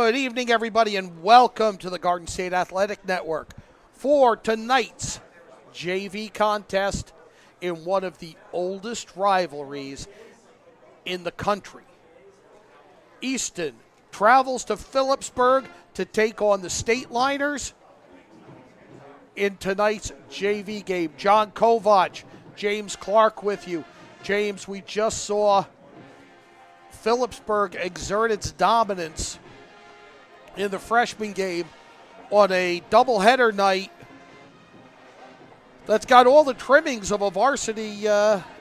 Good evening, everybody, and welcome to the Garden State Athletic Network for tonight's JV contest in one of the oldest rivalries in the country. Easton travels to Phillipsburg to take on the Stateliners in tonight's JV game. John Kovac, James Clark with you. James, we just saw Philipsburg exert its dominance in the freshman game on a doubleheader night that's got all the trimmings of a varsity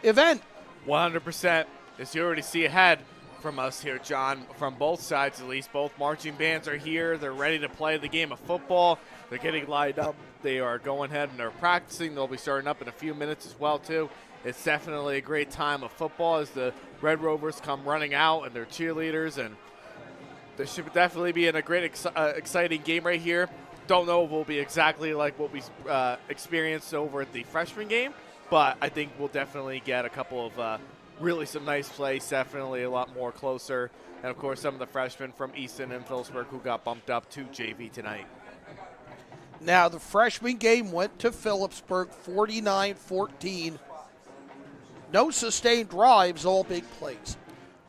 event. 100%. As you already see ahead from us here, John, from both sides at least. Both marching bands are here. They're ready to play the game of football. They're getting lined up. They are going ahead and they're practicing. They'll be starting up in a few minutes as well, too. It's definitely a great time of football as the Red Rovers come running out and their cheerleaders, and there should definitely be a great, exciting game right here. Don't know if it will be exactly like what we experienced over at the freshman game, but I think we'll definitely get a couple of really some nice plays, definitely a lot more closer, and of course some of the freshmen from Easton and Phillipsburg who got bumped up to JV tonight. Now the freshman game went to Phillipsburg 49-14. No sustained drives, all big plays.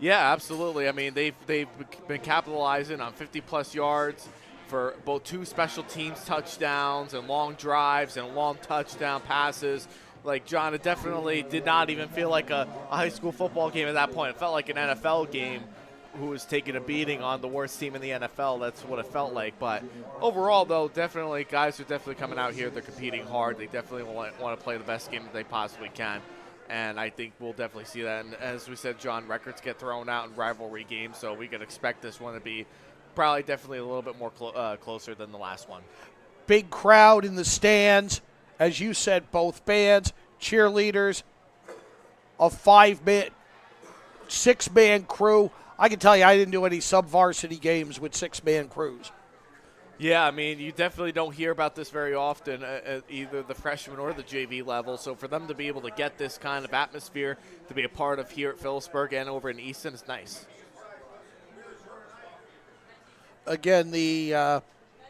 Yeah, absolutely. I mean, they've been capitalizing on 50-plus yards for both two special teams touchdowns and long drives and long touchdown passes. Like, John, it definitely did not even feel like a high school football game at that point. It felt like an NFL game who was taking a beating on the worst team in the NFL. That's what it felt like. But overall, though, definitely guys are definitely coming out here. They're competing hard. They definitely want to play the best game that they possibly can. And I think we'll definitely see that. And as we said, John, records get thrown out in rivalry games, so we can expect this one to be probably definitely a little bit more closer than the last one. Big crowd in the stands. As you said, both bands, cheerleaders, a 5-man, 6-man crew. I can tell you I didn't do any sub-varsity games with 6-man crews. Yeah, I mean, you definitely don't hear about this very often at either the freshman or the JV level. So for them to be able to get this kind of atmosphere to be a part of here at Phillipsburg and over in Easton is nice. Again, the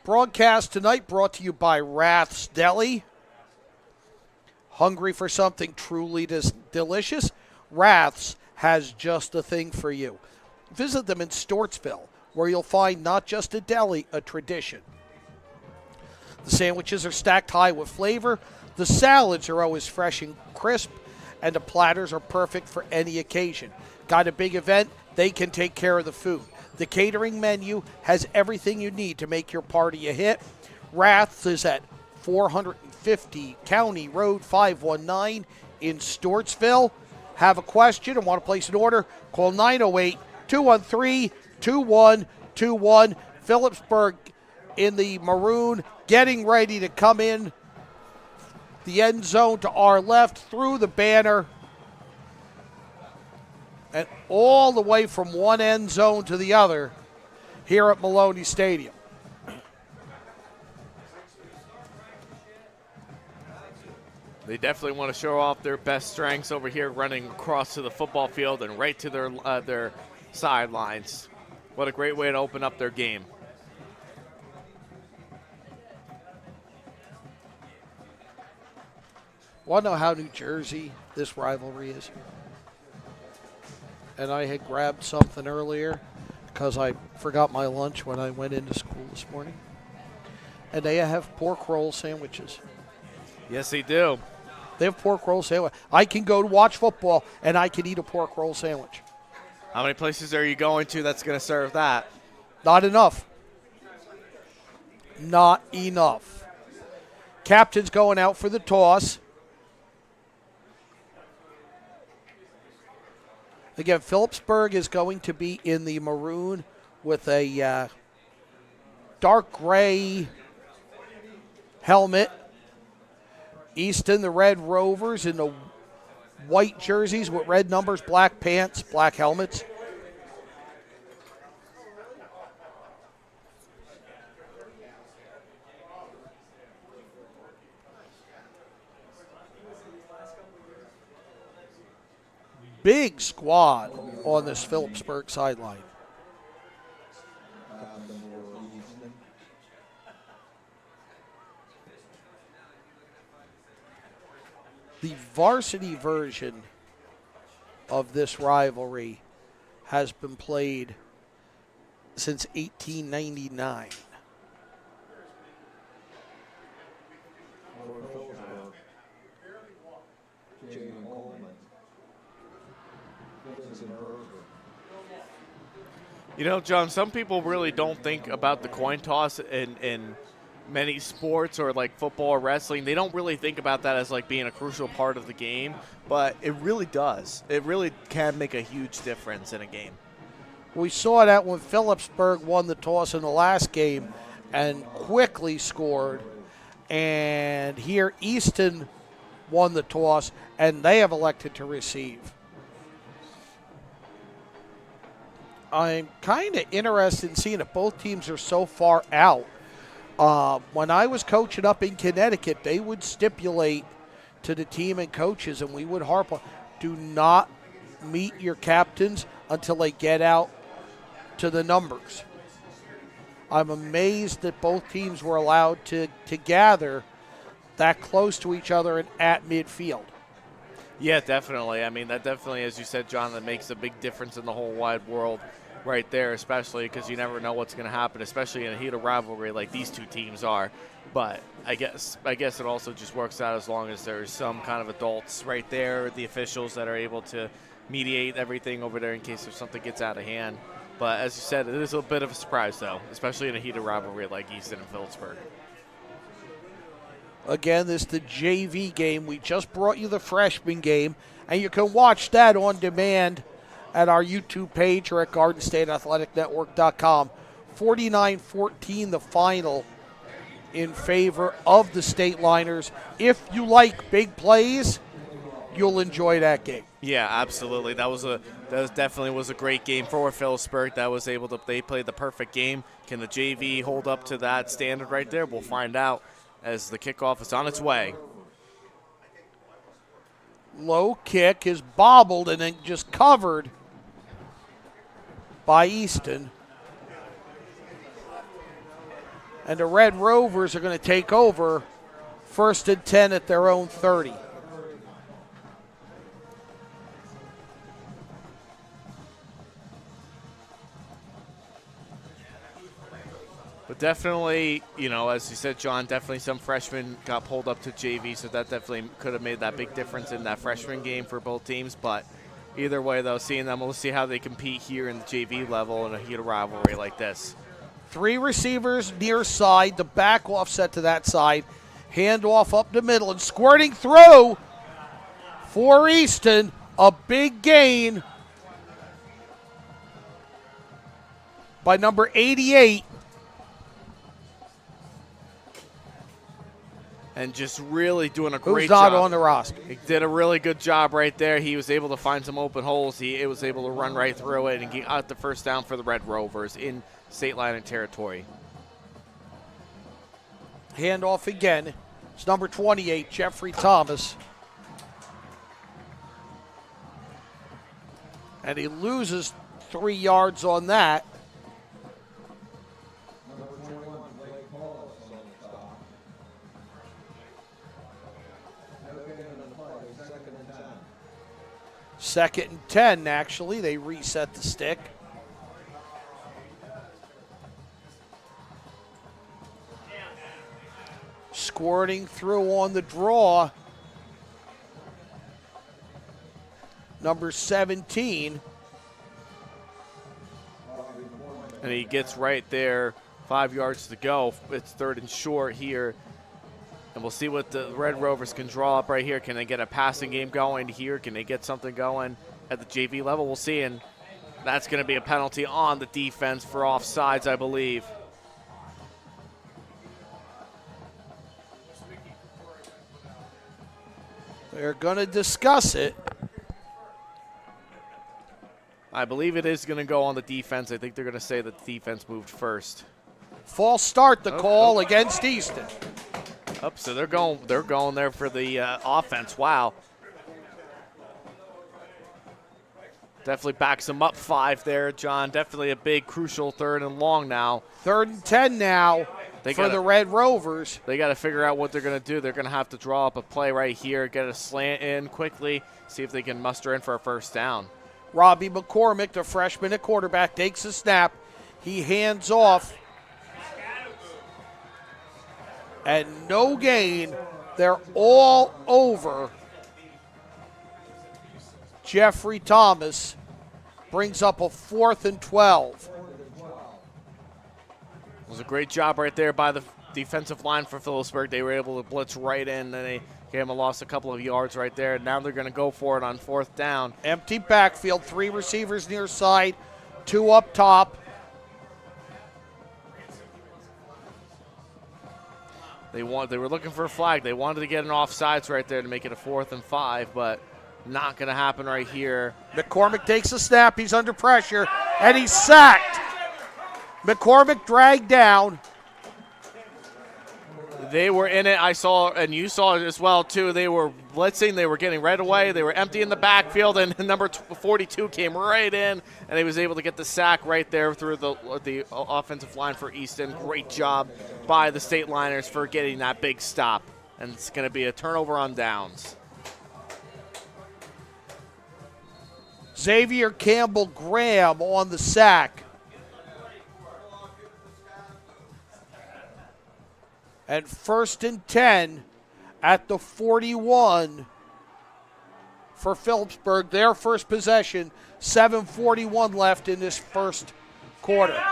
broadcast tonight brought to you by Rath's Deli. Hungry for something truly delicious? Rath's has just the thing for you. Visit them in Stortsville, where you'll find not just a deli, a tradition. The sandwiches are stacked high with flavor, the salads are always fresh and crisp, and the platters are perfect for any occasion. Got a big event? They can take care of the food. The catering menu has everything you need to make your party a hit. Rath's is at 450 County Road 519 in Stortsville. Have a question and want to place an order? Call 908-213-2121. Phillipsburg in the maroon, getting ready to come in the end zone to our left, through the banner, and all the way from one end zone to the other here at Maloney Stadium. They definitely want to show off their best strengths over here, running across to the football field and right to their sidelines. What a great way to open up their game. Want to know how New Jersey this rivalry is? And I had grabbed something earlier because I forgot my lunch when I went into school this morning. And they have pork roll sandwiches. Yes, they do. They have pork roll sandwich. I can go to watch football and I can eat a pork roll sandwich. How many places are you going to that's going to serve that? Not enough. Not enough. Captain's going out for the toss. Again, Phillipsburg is going to be in the maroon with a dark gray helmet. Easton, the Red Rovers, in the white jerseys with red numbers, black pants, black helmets. Big squad on this Phillipsburg sideline. The varsity version of this rivalry has been played since 1899. You know, John, some people really don't think about the coin toss in many sports or like football or wrestling. They don't really think about that as like being a crucial part of the game, but it really does. It really can make a huge difference in a game. We saw that when Philipsburg won the toss in the last game and quickly scored. And here Easton won the toss and they have elected to receive. I'm kind of interested in seeing if both teams are so far out. When I was coaching up in Connecticut, they would stipulate to the team and coaches, and we would harp on, do not meet your captains until they get out to the numbers. I'm amazed that both teams were allowed to gather that close to each other and at midfield. Yeah, definitely. I mean, that definitely, as you said, John, that makes a big difference in the whole wide world right there, especially because you never know what's going to happen, especially in a heated rivalry like these two teams are. But I guess it also just works out as long as there's some kind of adults right there, the officials that are able to mediate everything over there in case if something gets out of hand. But as you said, it is a bit of a surprise, though, especially in a heated rivalry like Easton and Phillipsburg. Again, this is the JV game. We just brought you the freshman game, and you can watch that on demand at our YouTube page or at GardenStateAthleticNetwork.com. 49-14 the final in favor of the Stateliners. If you like big plays, you'll enjoy that game. Yeah, absolutely. That definitely was a great game for Philipsburg. They played the perfect game. Can the JV hold up to that standard right there? We'll find out as the kickoff is on its way. Low kick is bobbled and then just covered by Easton. And the Red Rovers are going to take over 1st and 10 at their own 30. But definitely, you know, as you said, John, definitely some freshmen got pulled up to JV, so that definitely could have made that big difference in that freshman game for both teams. But either way, though, seeing them, we'll see how they compete here in the JV level in a heated rivalry like this. 3 receivers near side, the back offset to that side. Handoff up the middle and squirting through for Easton. A big gain by number 88. And just really doing a great Who's job. not on the roster. He did a really good job right there. He was able to find some open holes. He was able to run right through it and get out the first down for the Red Rovers in Stateliner territory. Handoff again. It's number 28, Jeffrey Thomas. And he loses 3 yards on that. Second and 10, actually. They reset the stick. Squirting through on the draw. Number 17. And he gets right there, 5 yards to go. It's 3rd and short here. And we'll see what the Red Rovers can draw up right here. Can they get a passing game going here? Can they get something going at the JV level? We'll see. And that's going to be a penalty on the defense for offsides, I believe. They're going to discuss it. I believe it is going to go on the defense. I think they're going to say that the defense moved first. False start, the call against Easton. So they're going there for the offense. Wow. Definitely backs them up 5 there, John. Definitely a big, crucial 3rd and long now. 3rd and 10 now. for the Red Rovers. They got to figure out what they're going to do. They're going to have to draw up a play right here, get a slant in quickly, see if they can muster in for a first down. Robbie McCormick, the freshman at quarterback, takes a snap. He hands off. And no gain. They're all over. Jeffrey Thomas brings up a 4th and 12. It was a great job right there by the defensive line for Phillipsburg. They were able to blitz right in, and they gave him a loss a couple of yards right there. Now they're going to go for it on 4th down. Empty backfield, 3 receivers near side, 2 up top. They were looking for a flag. They wanted to get an offsides right there to make it a 4th and 5, but not going to happen right here. McCormick takes a snap. He's under pressure, and he's sacked. McCormick dragged down. They were in it. I saw, and you saw it as well, too. They were blitzing. They were getting right away. They were empty in the backfield, and number 42 came right in, and he was able to get the sack right there through the offensive line for Easton. Great job by the Stateliners for getting that big stop, and it's going to be a turnover on downs. Xavier Campbell Graham on the sack. And 1st and 10 at the 41 for Philipsburg. Their first possession, 7:41 left in this first quarter.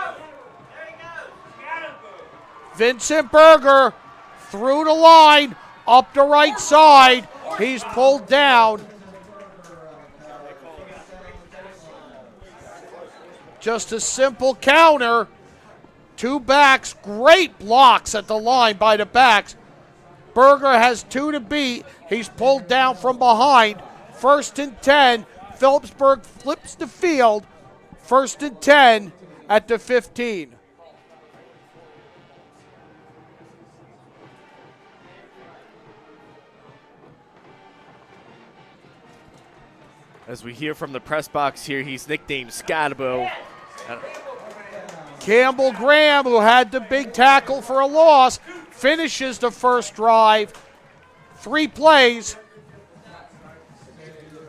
Vincent Berger through the line, up the right side. He's pulled down. Just a simple counter. 2 backs, great blocks at the line by the backs. Berger has 2 to beat. He's pulled down from behind. 1st and 10. Phillipsburg flips the field. 1st and 10 at the 15. As we hear from the press box here, he's nicknamed Scatabo. Campbell Graham, who had the big tackle for a loss, finishes the first drive. 3 plays.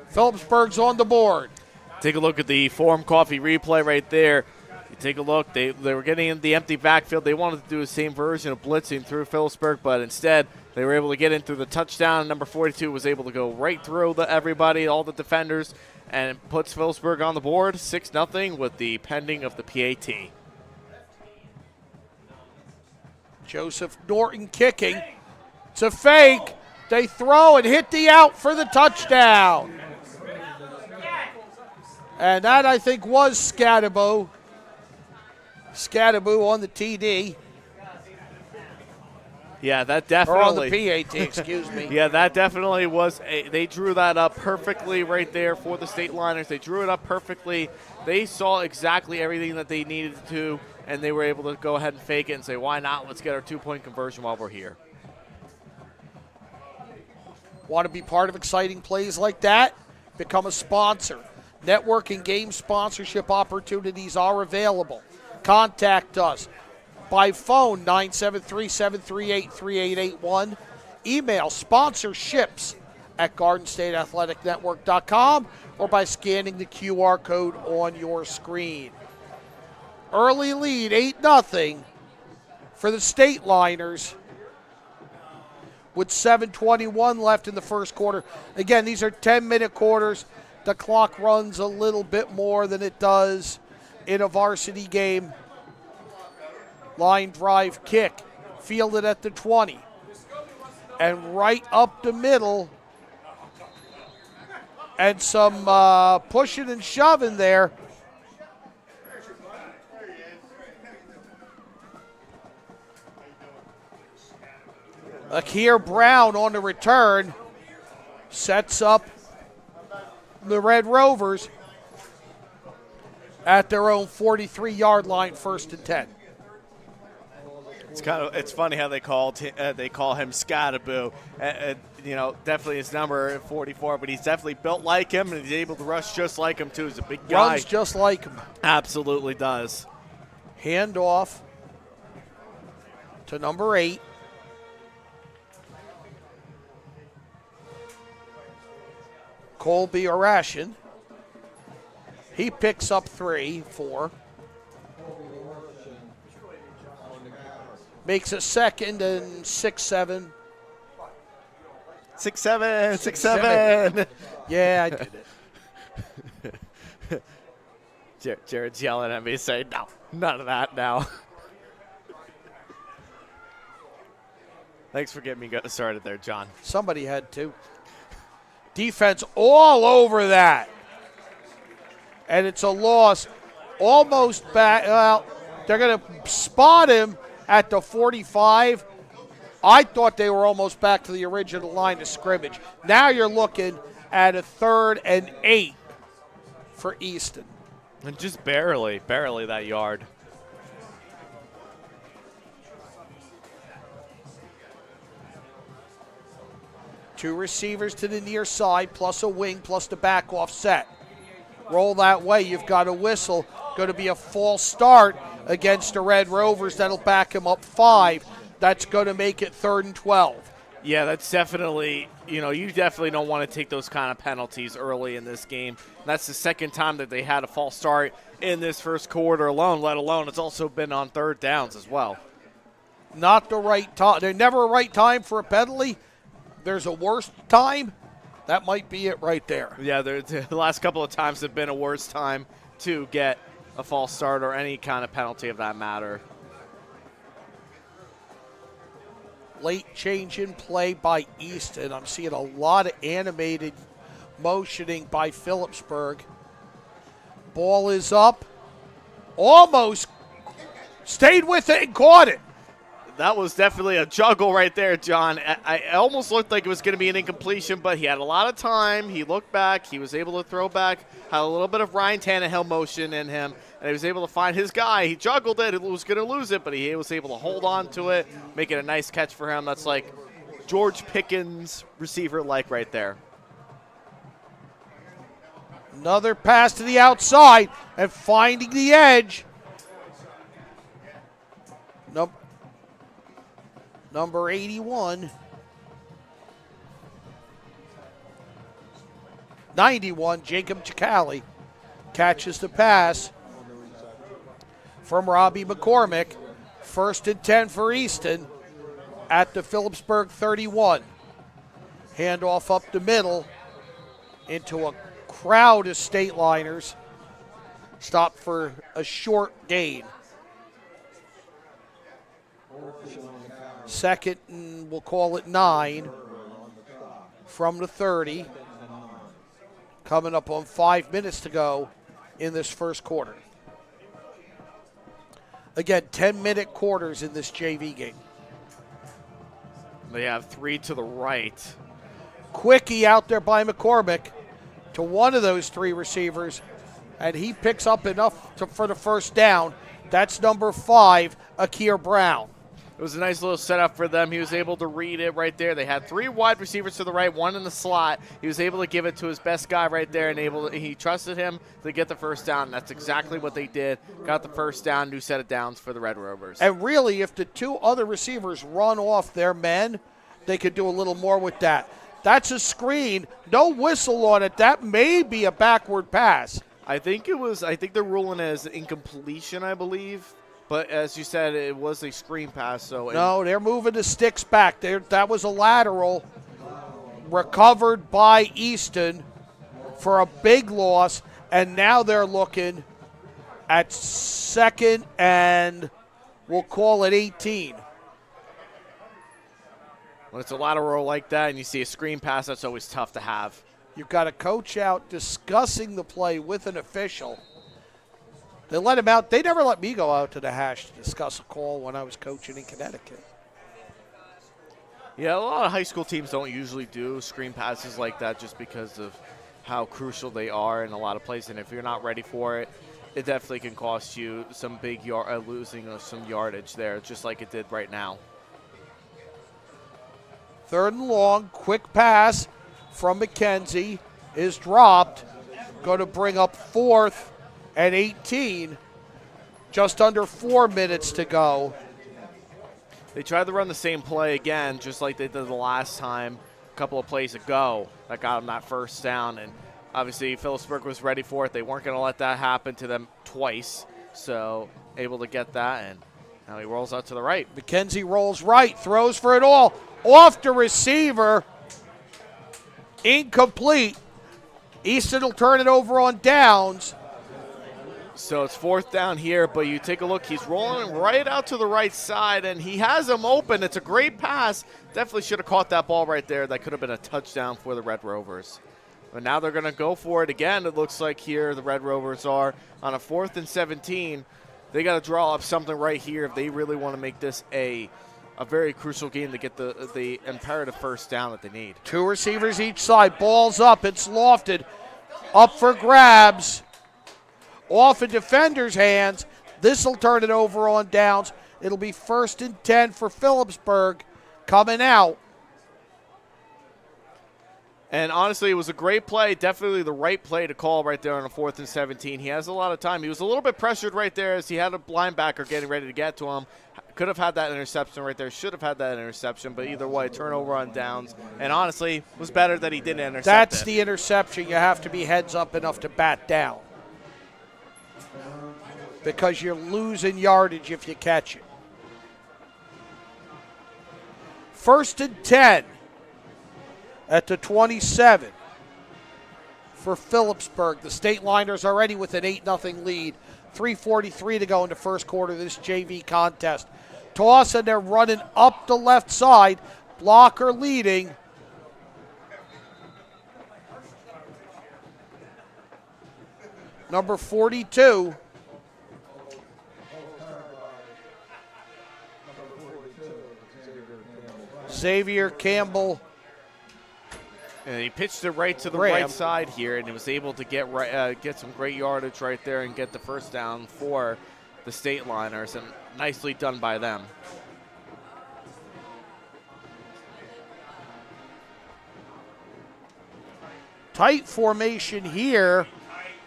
Phillipsburg's on the board. Take a look at the Forum Coffee replay right there. You take a look. They were getting in the empty backfield. They wanted to do the same version of blitzing through Phillipsburg, but instead they were able to get in through the touchdown. Number 42 was able to go right through everybody, all the defenders, and puts Phillipsburg on the board 6-0 with the pending of the PAT. Joseph Norton kicking. It's a fake. They throw and hit the out for the touchdown. And that, I think, was Scatabo. Scatabo on the TD. Yeah, that definitely. Or on the PAT, excuse me. Yeah, that definitely was. They drew that up perfectly right there for the Stateliners. They drew it up perfectly. They saw exactly everything that they needed to, and they were able to go ahead and fake it and say, why not? Let's get our 2-point conversion while we're here. Want to be part of exciting plays like that? Become a sponsor. Network and game sponsorship opportunities are available. Contact us by phone, 973-738-3881. Email sponsorships@GardenStateAthleticNetwork.com or by scanning the QR code on your screen. Early lead, 8-0 for the Stateliners with 7:21 left in the first quarter. Again, these are 10-minute quarters. The clock runs a little bit more than it does in a varsity game. Line drive kick, fielded at the 20. And right up the middle. And some pushing and shoving there. Akir Brown on the return. Sets up the Red Rovers at their own 43-yard line, 1st and 10. It's funny how they call him Scatabo. Definitely his number 44, but he's definitely built like him, and he's able to rush just like him too. He's a big guy. Runs just like him. Absolutely does. Hand off to number 8. Colby Orashin. He picks up 3, 4. Makes a second and 6, 7. 6, 7, 6, 7. Yeah, I did it. Jared's yelling at me saying, no, none of that now. Thanks for getting me started there, John. Somebody had to. Defense all over that. And it's a loss. Almost back. Well, they're going to spot him at the 45. I thought they were almost back to the original line of scrimmage. Now you're looking at a 3rd and 8 for Easton. And just barely that yard. Two receivers to the near side, plus a wing, plus the back off set. Roll that way, you've got a whistle. Going to be a false start against the Red Rovers. That'll back him up 5. That's going to make it 3rd and 12. Yeah, that's definitely, you definitely don't want to take those kind of penalties early in this game. That's the second time that they had a false start in this first quarter alone, let alone it's also been on 3rd downs as well. Not the right time. There's never a right time for a penalty. There's a worse time. That might be it right there. Yeah, the last couple of times have been a worse time to get a false start or any kind of penalty of that matter. Late change in play by Easton. I'm seeing a lot of animated motioning by Philipsburg. Ball is up. Almost stayed with it and caught it. That was definitely a juggle right there, John. I almost looked like it was going to be an incompletion, but he had a lot of time. He looked back. He was able to throw back, had a little bit of Ryan Tannehill motion in him, and he was able to find his guy. He juggled it. He was going to lose it, but he was able to hold on to it, make it a nice catch for him. That's like George Pickens receiver-like right there. Another pass to the outside and finding the edge. Number 81. 91, Jacob Chicali catches the pass from Robbie McCormick. 1st and 10 for Easton at the Philipsburg 31. Handoff up the middle into a crowd of Stateliners. Stop for a short gain. 2nd and we'll call it 9 from the 30. Coming up on 5 minutes to go in this first quarter. Again, 10-minute quarters in this JV game. They have 3 to the right. Quickie out there by McCormick to one of those 3 receivers, and he picks up enough for the first down. That's number 5, Akir Brown. It was a nice little setup for them. He was able to read it right there. They had 3 wide receivers to the right, 1 in the slot. He was able to give it to his best guy right there, and he trusted him to get the first down. That's exactly what they did. Got the first down, new set of downs for the Red Rovers. And really, if the 2 other receivers run off their men, they could do a little more with that. That's a screen. No whistle on it. That may be a backward pass. I think they're ruling it as incompletion, I believe. But as you said, it was a screen pass. No, they're moving the sticks back. That was a lateral recovered by Easton for a big loss, and now they're looking at 2nd and we'll call it 18. When it's a lateral like that and you see a screen pass, that's always tough to have. You've got a coach out discussing the play with an official. They let him out. They never let me go out to the hash to discuss a call when I was coaching in Connecticut. Yeah, a lot of high school teams don't usually do screen passes like that just because of how crucial they are in a lot of places. And if you're not ready for it, it definitely can cost you some big losing of some yardage there, just like it did right now. 3rd and long, quick pass from McKenzie is dropped. Going to bring up 4th and 18. Just under 4 minutes to go. They tried to run the same play again, just like they did the last time, a couple of plays ago, that got them that first down. And obviously, Phillipsburg was ready for it. They weren't going to let that happen to them twice, so able to get that. And now he rolls out to the right. McKenzie rolls right, throws for it all. Off to receiver. Incomplete. Easton will turn it over on downs. So it's 4th down here, but you take a look. He's rolling right out to the right side, and he has him open. It's a great pass. Definitely should have caught that ball right there. That could have been a touchdown for the Red Rovers. But now they're going to go for it again. It looks like here the Red Rovers are on a 4th and 17. They got to draw up something right here if they really want to make this a very crucial game to get the imperative first down that they need. 2 receivers each side. Ball's up. It's lofted. Up for grabs. Off a defender's hands. This will turn it over on downs. It'll be 1st and 10 for Philipsburg coming out. And honestly, it was a great play. Definitely the right play to call right there on a 4th and 17. He has a lot of time. He was a little bit pressured right there as he had a linebacker getting ready to get to him. Could have had that interception right there. Should have had that interception. But either way, turnover on downs. And honestly, it was better that he didn't intercept That's it. the interception you have to be heads up enough to bat down, because you're losing yardage if you catch it. 1st and 10 at the 27 for Philipsburg. The Stateliners already with an 8-0 lead. 3:43 to go in the first quarter of this JV contest. Toss, and they're running up the left side. Blocker leading. Number 42. Xavier Campbell. And he pitched it right to the Graham. right side here, and he was able to get some great yardage right there and get the first down for the Stateliners, and nicely done by them. Tight formation here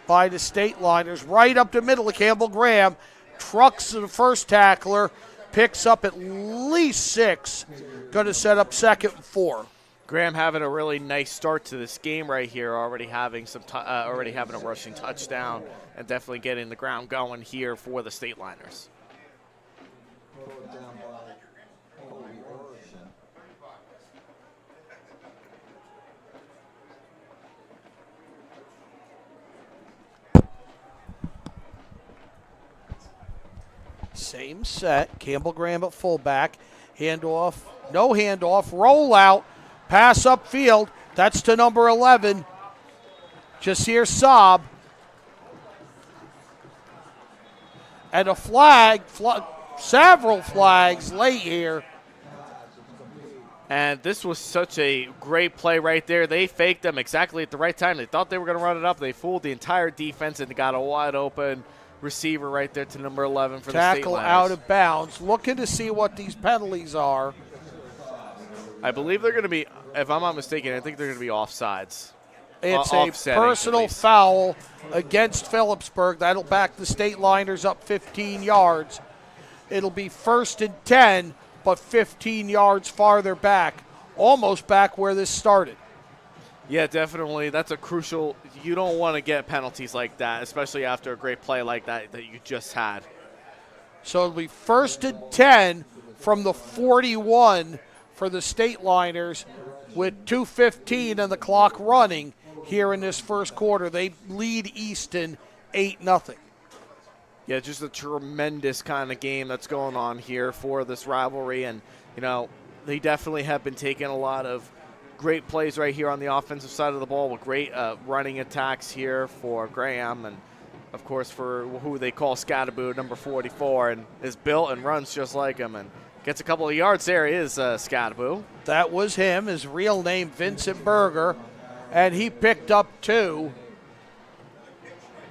by the Stateliners. Right up the middle of Campbell Graham. Trucks to the first tackler. Picks up at least 6. Going to set up 2nd and 4. Graham having a really nice start to this game right here, already having a rushing touchdown, and definitely getting the ground going here for the Stateliners. Same set. Campbell Graham at fullback. Handoff. No handoff. Rollout. Pass upfield. That's to number 11. Jasir Saab. And a flag. Several flags late here. And this was such a great play right there. They faked them exactly at the right time. They thought they were going to run it up. They fooled the entire defense and got a wide open receiver right there to number 11 for the Stateliners. Tackle out of bounds. Looking to see what these penalties are. I believe they're going to be, if I'm not mistaken, I think they're going to be offsides. It's a personal foul against Phillipsburg. That'll back the Stateliners up 15 yards. It'll be 1st and 10, but 15 yards farther back, almost back where this started. Yeah, definitely. That's a crucial. You don't want to get penalties like that, especially after a great play like that you just had. So it'll be 1st and 10 from the 41 for the Stateliners with 2:15 and the clock running here in this first quarter. They lead Easton 8-0. Yeah, just a tremendous kind of game that's going on here for this rivalry. And, you know, they definitely have been taking a lot of great plays right here on the offensive side of the ball with great running attacks here for Graham and, of course, for who they call Scattaboo, number 44, and is built and runs just like him and gets a couple of yards there. He is Scattaboo. That was him, his real name, Vincent Berger, and he picked up 2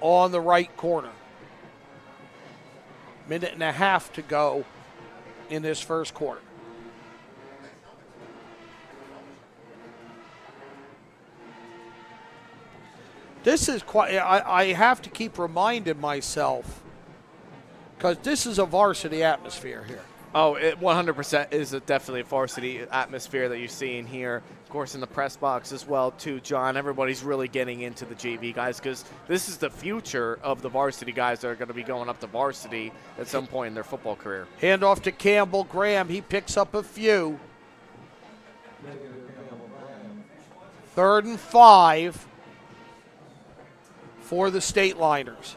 on the right corner. Minute and a half to go in this first quarter. This is quite, I have to keep reminding myself, because this is a varsity atmosphere here. Oh, it 100% is definitely a varsity atmosphere that you're seeing here. Of course, in the press box as well, too, John. Everybody's really getting into the JV guys because this is the future of the varsity guys that are going to be going up to varsity at some point in their football career. Handoff to Campbell Graham. He picks up a few. 3rd and 5 for the Stateliners.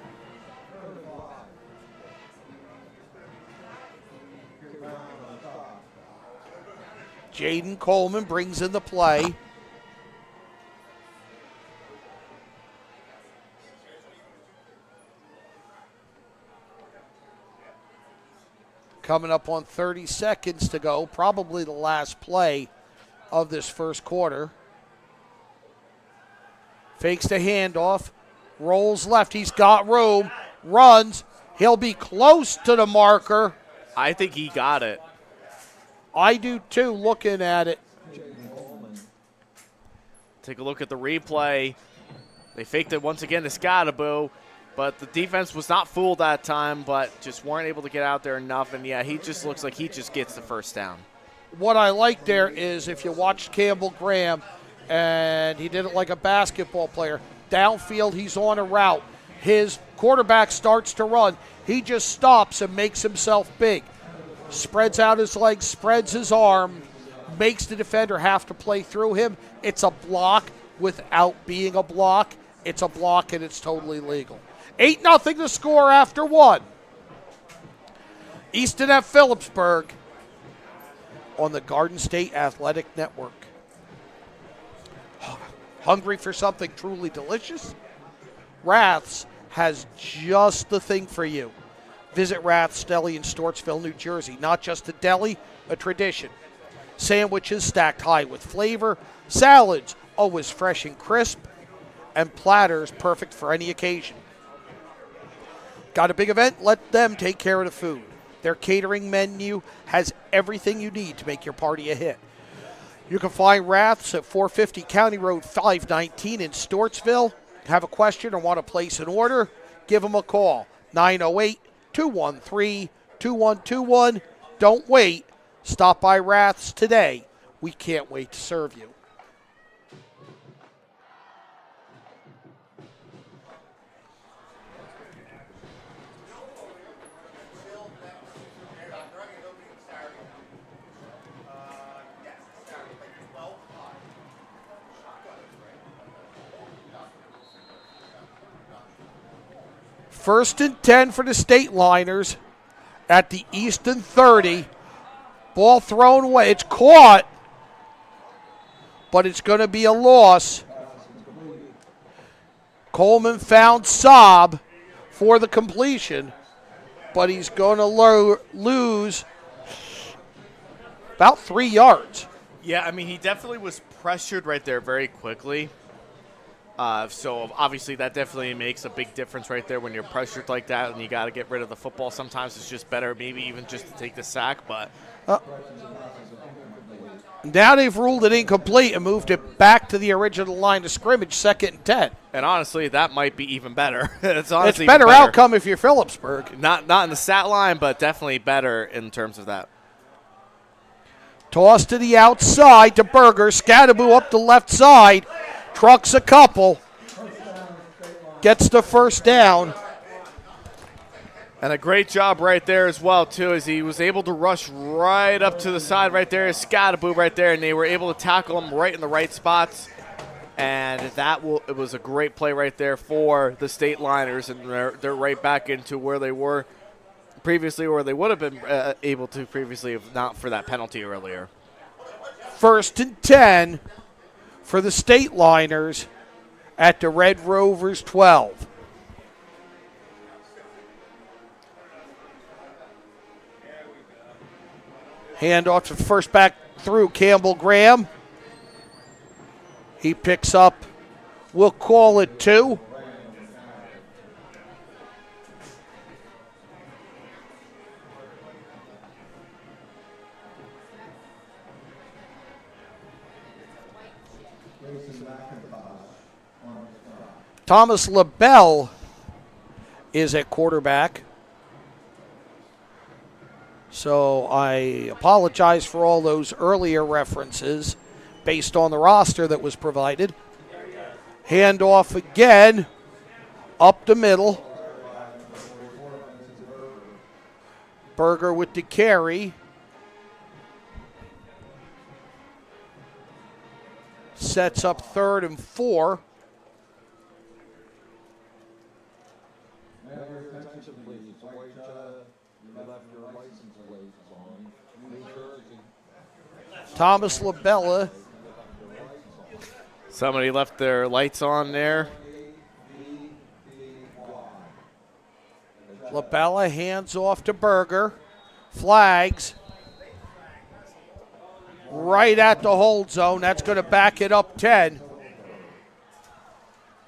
Jaden Coleman brings in the play. Coming up on 30 seconds to go, probably the last play of this first quarter. Fakes the handoff, rolls left, he's got room, runs, he'll be close to the marker. I think he got it. I do too, looking at it. Take a look at the replay. They faked it once again to Scottaboo, but the defense was not fooled that time, but just weren't able to get out there enough. And, yeah, he just looks like he just gets the first down. What I like there is if you watched Campbell Graham, and he did it like a basketball player, downfield he's on a route. His quarterback starts to run. He just stops and makes himself big. Spreads out his legs, spreads his arm, makes the defender have to play through him. It's a block without being a block. It's a block, and it's totally legal. 8-0 the score after 1. Easton at Philipsburg on the Garden State Athletic Network. Hungry for something truly delicious? Rath's has just the thing for you. Visit Rath's Deli in Stortsville, New Jersey. Not just a deli, a tradition. Sandwiches stacked high with flavor, salads always fresh and crisp, and platters perfect for any occasion. Got a big event? Let them take care of the food. Their catering menu has everything you need to make your party a hit. You can find Rath's at 450 County Road 519 in Stortsville. Have a question or want to place an order? Give them a call. 908-213-2121. Don't wait. Stop by Rath's today. We can't wait to serve you. First and 10 for the Stateliners at the Easton 30. Ball thrown away. It's caught, but it's going to be a loss. Coleman found Saab for the completion, but he's going to lose about 3 yards. Yeah, I mean, he definitely was pressured right there very quickly. So obviously that definitely makes a big difference right there when you're pressured like that and you got to get rid of the football. Sometimes it's just better maybe even just to take the sack. But now they've ruled it incomplete and moved it back to the original line of scrimmage, 2nd and 10. And honestly, that might be even better. It's better outcome if you're Phillipsburg. Not in the stat line, but definitely better in terms of that. Toss to the outside to Berger. Scattaboo up the left side. Trucks a couple. Gets the first down. And a great job right there as well, too, as he was able to rush right up to the side right there. Scattaboo right there, and they were able to tackle him right in the right spots. And it was a great play right there for the Stateliners, and they're right back into where they were previously, or they would have been able to previously if not for that penalty earlier. 1st and 10 for the Stateliners at the Red Rovers 12. Handoff to first back through Campbell Graham. He picks up, we'll call it 2. Thomas LaBelle is at quarterback. So I apologize for all those earlier references based on the roster that was provided. Handoff again, up the middle. Berger with the carry. Sets up 3rd and 4. Thomas Labella. Somebody left their lights on there. Labella hands off to Berger. Flags. Right at the hold zone. That's going to back it up 10.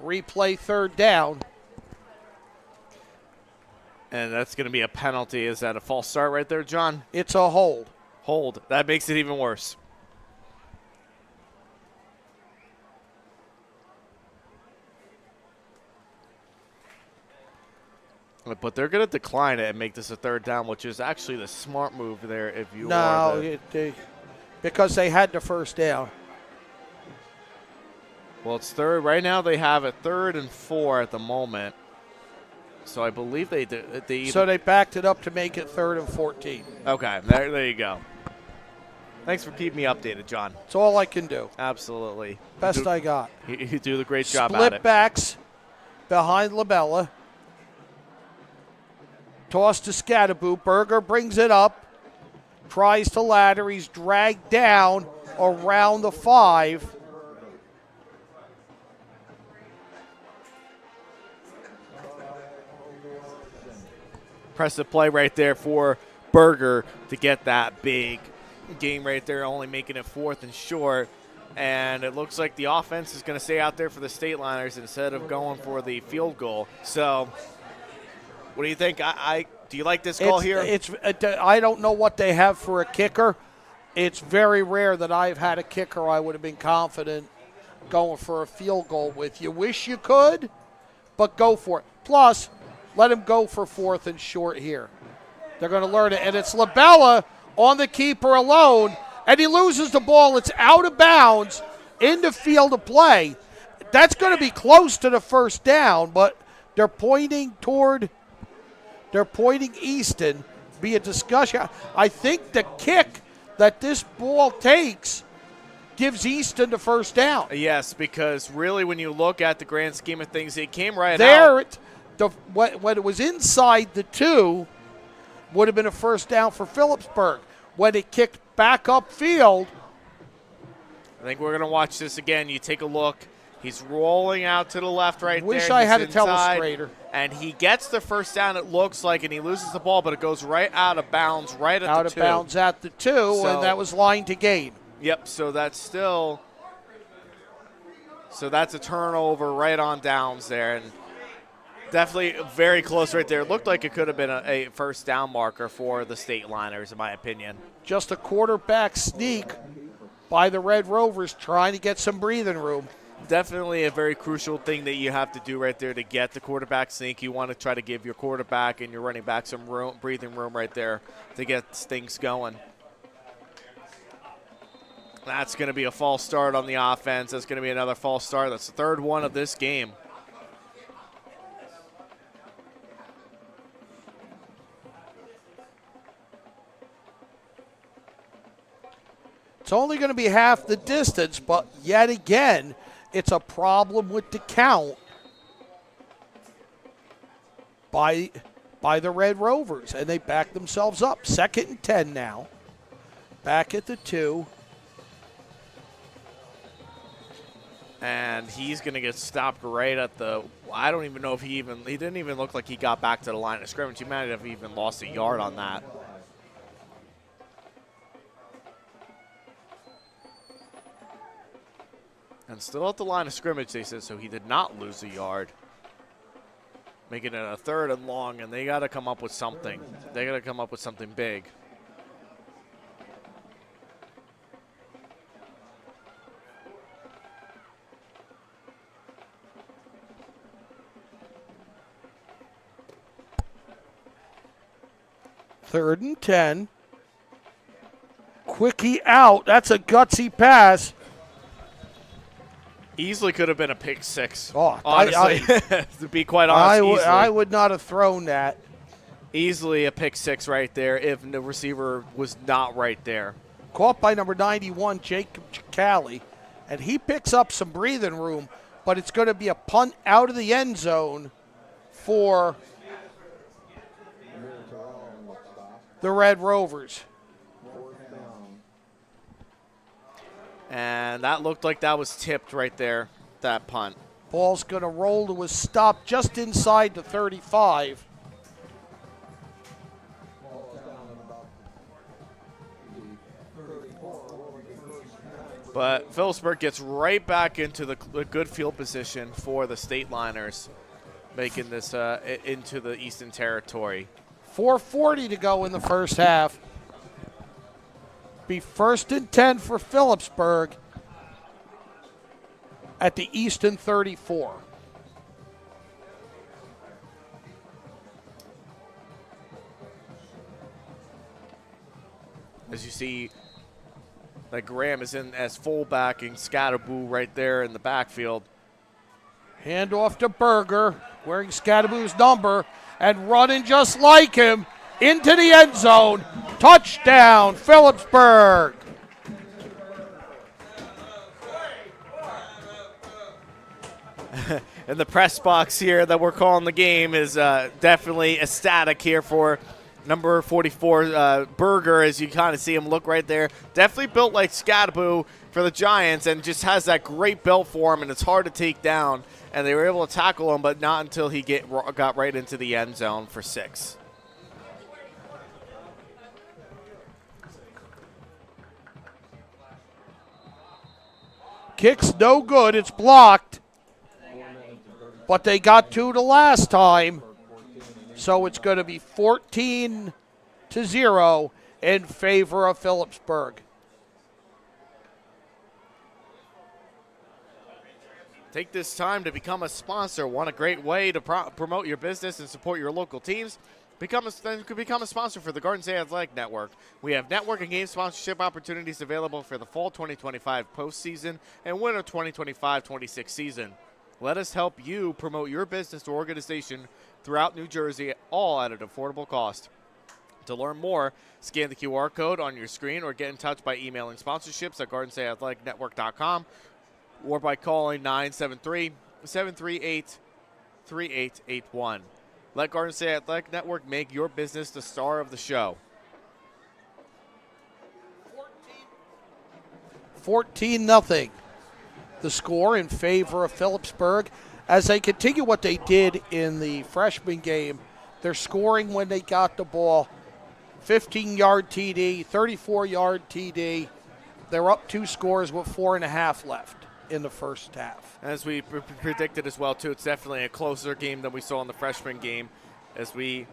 Replay 3rd down. And that's going to be a penalty. Is that a false start right there, John? It's a hold. Hold. That makes it even worse. But they're going to decline it and make this a 3rd down, which is actually the smart move there if you are because they had the 1st down. Well, it's 3rd. Right now they have it 3rd and 4 at the moment. So I believe they did. So they backed it up to make it 3rd and 14. Okay, there you go. Thanks for keeping me updated, John. That's all I can do. Absolutely. Best I got. You do a great job at Split it. backs behind Labella. Toss to Scadaboo. Berger brings it up. Tries to ladder. He's dragged down around the 5. Impressive play right there for Berger to get that big game right there, only making it 4th and short. And it looks like the offense is going to stay out there for the Stateliners instead of going for the field goal. So what do you think? Do you like this call here? I don't know what they have for a kicker. It's very rare that I've had a kicker I would have been confident going for a field goal with. You wish you could, but go for it. Plus, let him go for 4th and short here. They're going to learn it. And it's Labella on the keeper alone, and he loses the ball. It's out of bounds in the field of play. That's going to be close to the 1st down, but they're pointing Easton. Be a discussion. I think the kick that this ball takes gives Easton the 1st down. Yes, because really when you look at the grand scheme of things, it came right there, out. When it was inside the 2, would have been a 1st down for Philipsburg. When it kicked back upfield. I think we're going to watch this again. You take a look. He's rolling out to the left right there. Wish I had a inside, telestrator. And he gets the 1st down, it looks like, and he loses the ball, but it goes right out of bounds right at the 2. Out of bounds at the 2, and that was line to gain. Yep, so that's a turnover right on downs there. And definitely very close right there. It looked like it could have been a 1st down marker for the Stateliners, in my opinion. Just a quarterback sneak by the Red Rovers trying to get some breathing room. Definitely a very crucial thing that you have to do right there to get the quarterback sneak. You want to try to give your quarterback and your running back some breathing room right there to get things going. That's going to be a false start on the offense. That's going to be another false start. That's the 3rd one of this game. It's only going to be half the distance, but yet again, it's a problem with the count by the Red Rovers, and they back themselves up. 2nd and 10 now. Back at the 2. And he's going to get stopped right at the – I don't even know if he didn't even look like he got back to the line of scrimmage. He might have even lost a yard on that. And still at the line of scrimmage, they said, so he did not lose a yard. Making it a 3rd and long, and they got to come up with something. They got to come up with something big. Third and 10. Quickie out. That's a gutsy pass. Easily could have been a pick six. Oh, honestly, to be quite honest, I would not have thrown that. Easily a pick six right there if the receiver was not right there. Caught by number 91, Jacob Chicali, and he picks up some breathing room, but it's going to be a punt out of the end zone for the Red Rovers. And that looked like that was tipped right there, that punt. Ball's going to roll to a stop just inside the 35. But Phillipsburg gets right back into the good field position for the Stateliners, making this into the Easton territory. 4:40 to go in the first half. Be 1st and 10 for Phillipsburg at the Easton 34. As you see, that Graham is in as fullback and Scatterboo right there in the backfield. Handoff to Berger, wearing Scatterboo's number, and running just like him into the end zone. Touchdown, Phillipsburg. And the press box here that we're calling the game is definitely ecstatic here for number 44, Berger, as you kind of see him look right there. Definitely built like Scatterboo for the Giants and just has that great build for him, and it's hard to take down. And they were able to tackle him, but not until he got right into the end zone for 6. Kick's no good. It's blocked. But they got to the last time. So it's going to be 14-0 in favor of Phillipsburg. Take this time to become a sponsor. What a great way to promote your business and support your local teams. Become a sponsor for the Garden State Athletic Network. We have network and game sponsorship opportunities available for the fall 2025 postseason and winter 2025-26 season. Let us help you promote your business or organization throughout New Jersey, all at an affordable cost. To learn more, scan the QR code on your screen or get in touch by emailing sponsorships at GardenStateAthleticNetwork.com or by calling 973-738-3881. Let Garden State Athletic Network make your business the star of the show. 14-0. The score in favor of Phillipsburg. As they continue what they did in the freshman game, they're scoring when they got the ball. 15-yard TD, 34-yard TD. They're up 2 scores with 4.5 left in the first half. As we predicted as well, too, it's definitely a closer game than we saw in the freshman game, as we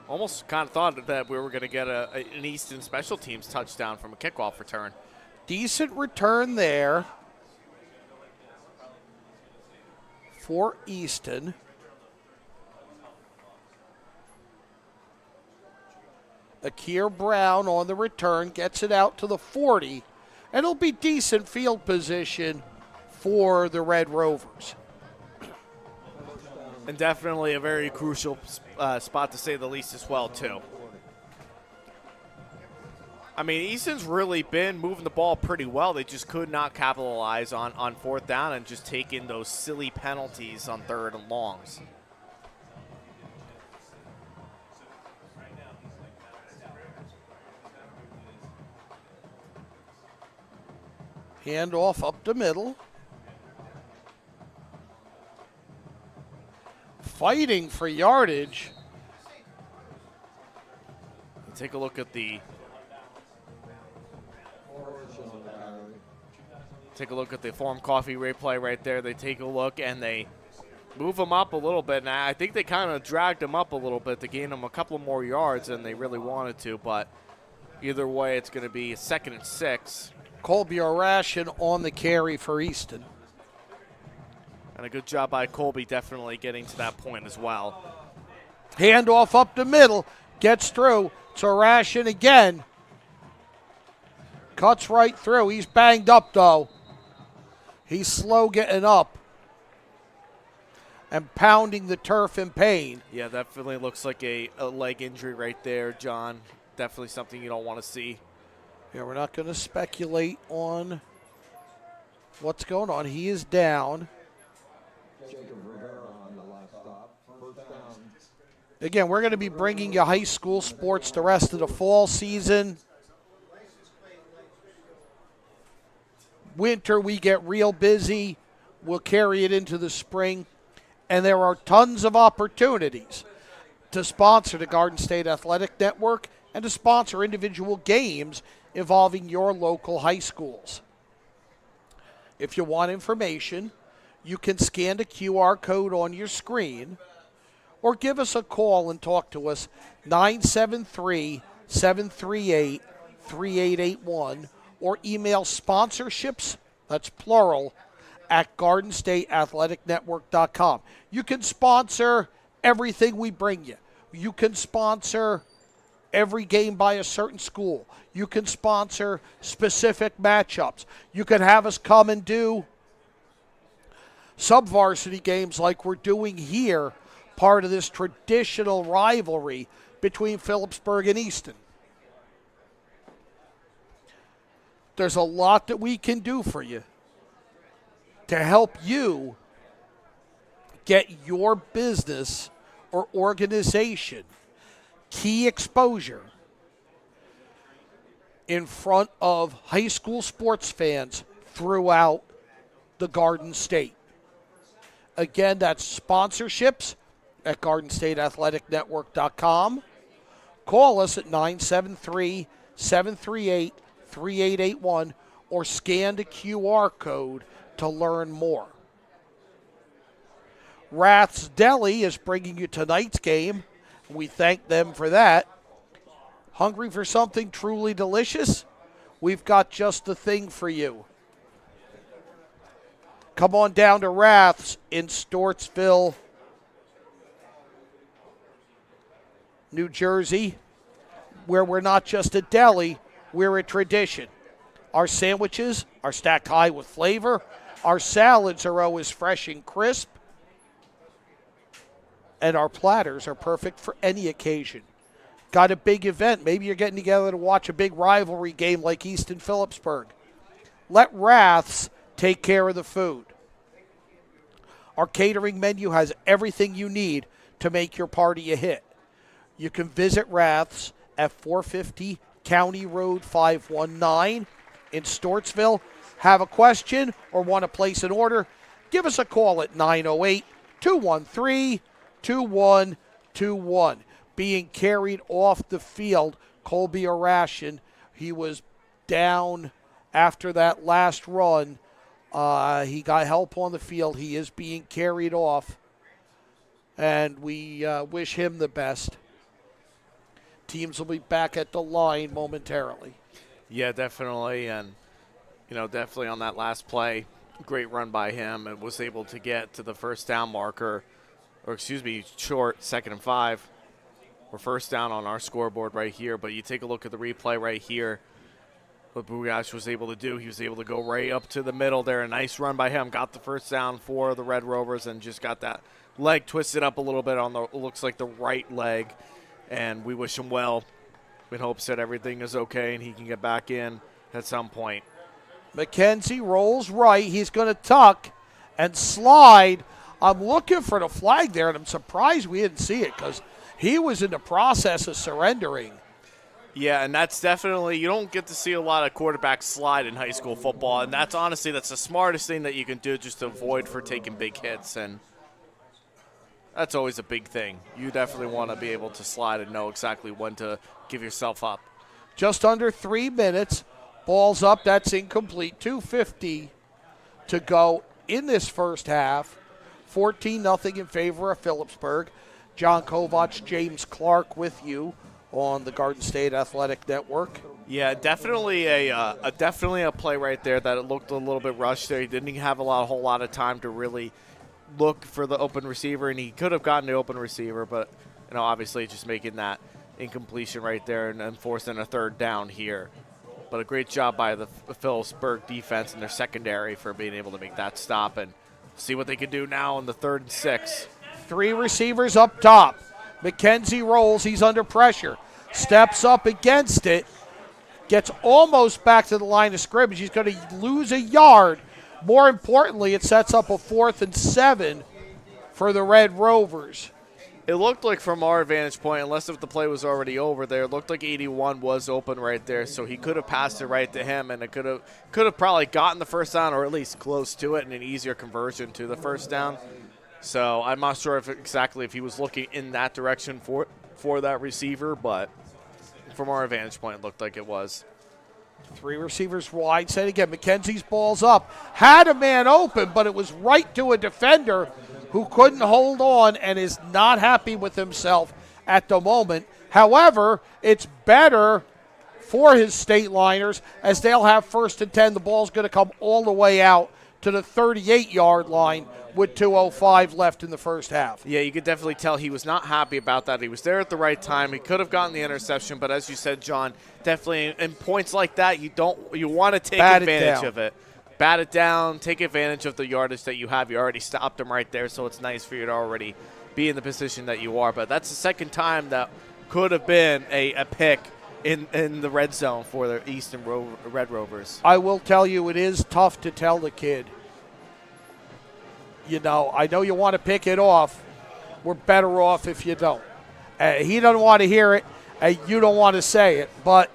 almost kind of thought that we were going to get an Easton special teams touchdown from a kickoff return. Decent return there for Easton. Akir Brown on the return gets it out to the 40, and it'll be decent field position for the Red Rovers. And definitely a very crucial spot, to say the least, as well, too. I mean, Easton's really been moving the ball pretty well. They just could not capitalize on 4th down and just taking those silly penalties on 3rd and longs. Handoff up the middle. Fighting for yardage. Take a look at the Forum Coffee replay right there. They take a look and they move him up a little bit. And I think they kind of dragged him up a little bit to gain him a couple more yards than they really wanted to. But either way, it's going to be 2nd and 6. Colby Arashin on the carry for Easton. And a good job by Colby definitely getting to that point as well. Handoff up the middle. Gets through. It's Arashin again. Cuts right through. He's banged up, though. He's slow getting up and pounding the turf in pain. Yeah, definitely looks like a leg injury right there, John. Definitely something you don't want to see. Yeah, we're not going to speculate on what's going on. He is down. Again, we're going to be bringing you high school sports the rest of the fall season. Winter, we get real busy. We'll carry it into the spring. And there are tons of opportunities to sponsor the Garden State Athletic Network and to sponsor individual games involving your local high schools. If you want information, you can scan the QR code on your screen or give us a call and talk to us, 973-738-3881, or email sponsorships, that's plural, at GardenStateAthleticNetwork.com. You can sponsor everything we bring you. You can sponsor every game by a certain school. You can sponsor specific matchups. You can have us come and do sub-varsity games like we're doing here, part of this traditional rivalry between Phillipsburg and Easton. There's a lot that we can do for you to help you get your business or organization key exposure in front of high school sports fans throughout the Garden State. Again, that's sponsorships at GardenStateAthleticNetwork.com. Call us at 973-738-3881 or scan the QR code to learn more. Rath's Deli is bringing you tonight's game. We thank them for that. Hungry for something truly delicious? We've got just the thing for you. Come on down to Rath's in Stortsville, New Jersey, where we're not just a deli, we're a tradition. Our sandwiches are stacked high with flavor. Our salads are always fresh and crisp. And our platters are perfect for any occasion. Got a big event. Maybe you're getting together to watch a big rivalry game like Easton Philipsburg. Let Rath's take care of the food. Our catering menu has everything you need to make your party a hit. You can visit Rath's at 450 County Road 519 in Stortsville. Have a question or want to place an order? Give us a call at 908-213-2121. Being carried off the field, Colby Arashian. He was down after that last run. He got help on the field. He is being carried off, and we wish him the best. Teams will be back at the line momentarily. Yeah, definitely, and definitely on that last play, great run by him, and was able to get to the first down marker, short, 2nd and 5. We're first down on our scoreboard right here, but you take a look at the replay right here. What Bugash was able to do, he was able to go right up to the middle there. A nice run by him. Got the first down for the Red Rovers and just got that leg twisted up a little bit on the, looks like the right leg. And we wish him well in hopes that everything is okay and he can get back in at some point. McKenzie rolls right. He's going to tuck and slide. I'm looking for the flag there, and I'm surprised we didn't see it because he was in the process of surrendering. Yeah, and that's definitely, you don't get to see a lot of quarterbacks slide in high school football, and that's honestly, that's the smartest thing that you can do just to avoid for taking big hits, and that's always a big thing. You definitely want to be able to slide and know exactly when to give yourself up. Just under 3 minutes. Ball's up. That's incomplete. 2:50 to go in this first half. 14-0 in favor of Philipsburg. John Kovacs, James Clark with you on the Garden State Athletic Network. Yeah, definitely a play right there that it looked a little bit rushed there. He didn't have a whole lot of time to really look for the open receiver, and he could have gotten the open receiver, but obviously just making that incompletion right there and forcing a third down here. But a great job by the Phillipsburg defense and their secondary for being able to make that stop and see what they can do now in the 3rd and 6. 3 receivers up top. McKenzie rolls. He's under pressure. Steps up against it. Gets almost back to the line of scrimmage. He's going to lose a yard. More importantly, it sets up a 4th and 7 for the Red Rovers. It looked like from our vantage point, unless if the play was already over there, it looked like 81 was open right there, so he could have passed it right to him, and it could have probably gotten the first down or at least close to it and an easier conversion to the first down. So I'm not sure exactly if he was looking in that direction for that receiver, but from our vantage point, it looked like it was. 3 receivers wide. Say it again. McKenzie's ball's up. Had a man open, but it was right to a defender who couldn't hold on and is not happy with himself at the moment. However, it's better for his Stateliners as they'll have 1st and 10. The ball's going to come all the way out to the 38-yard line with 2:05 left in the first half. Yeah, you could definitely tell he was not happy about that. He was there at the right time. He could have gotten the interception, but as you said, John, definitely in points like that, you want to take advantage of it. Bat it down, take advantage of the yardage that you have. You already stopped him right there, so it's nice for you to already be in the position that you are. But that's the second time that could have been a pick in the red zone for the Easton Red Rovers. I will tell you, it is tough to tell the kid. You know, I know you want to pick it off. We're better off if you don't. He doesn't want to hear it, and you don't want to say it, but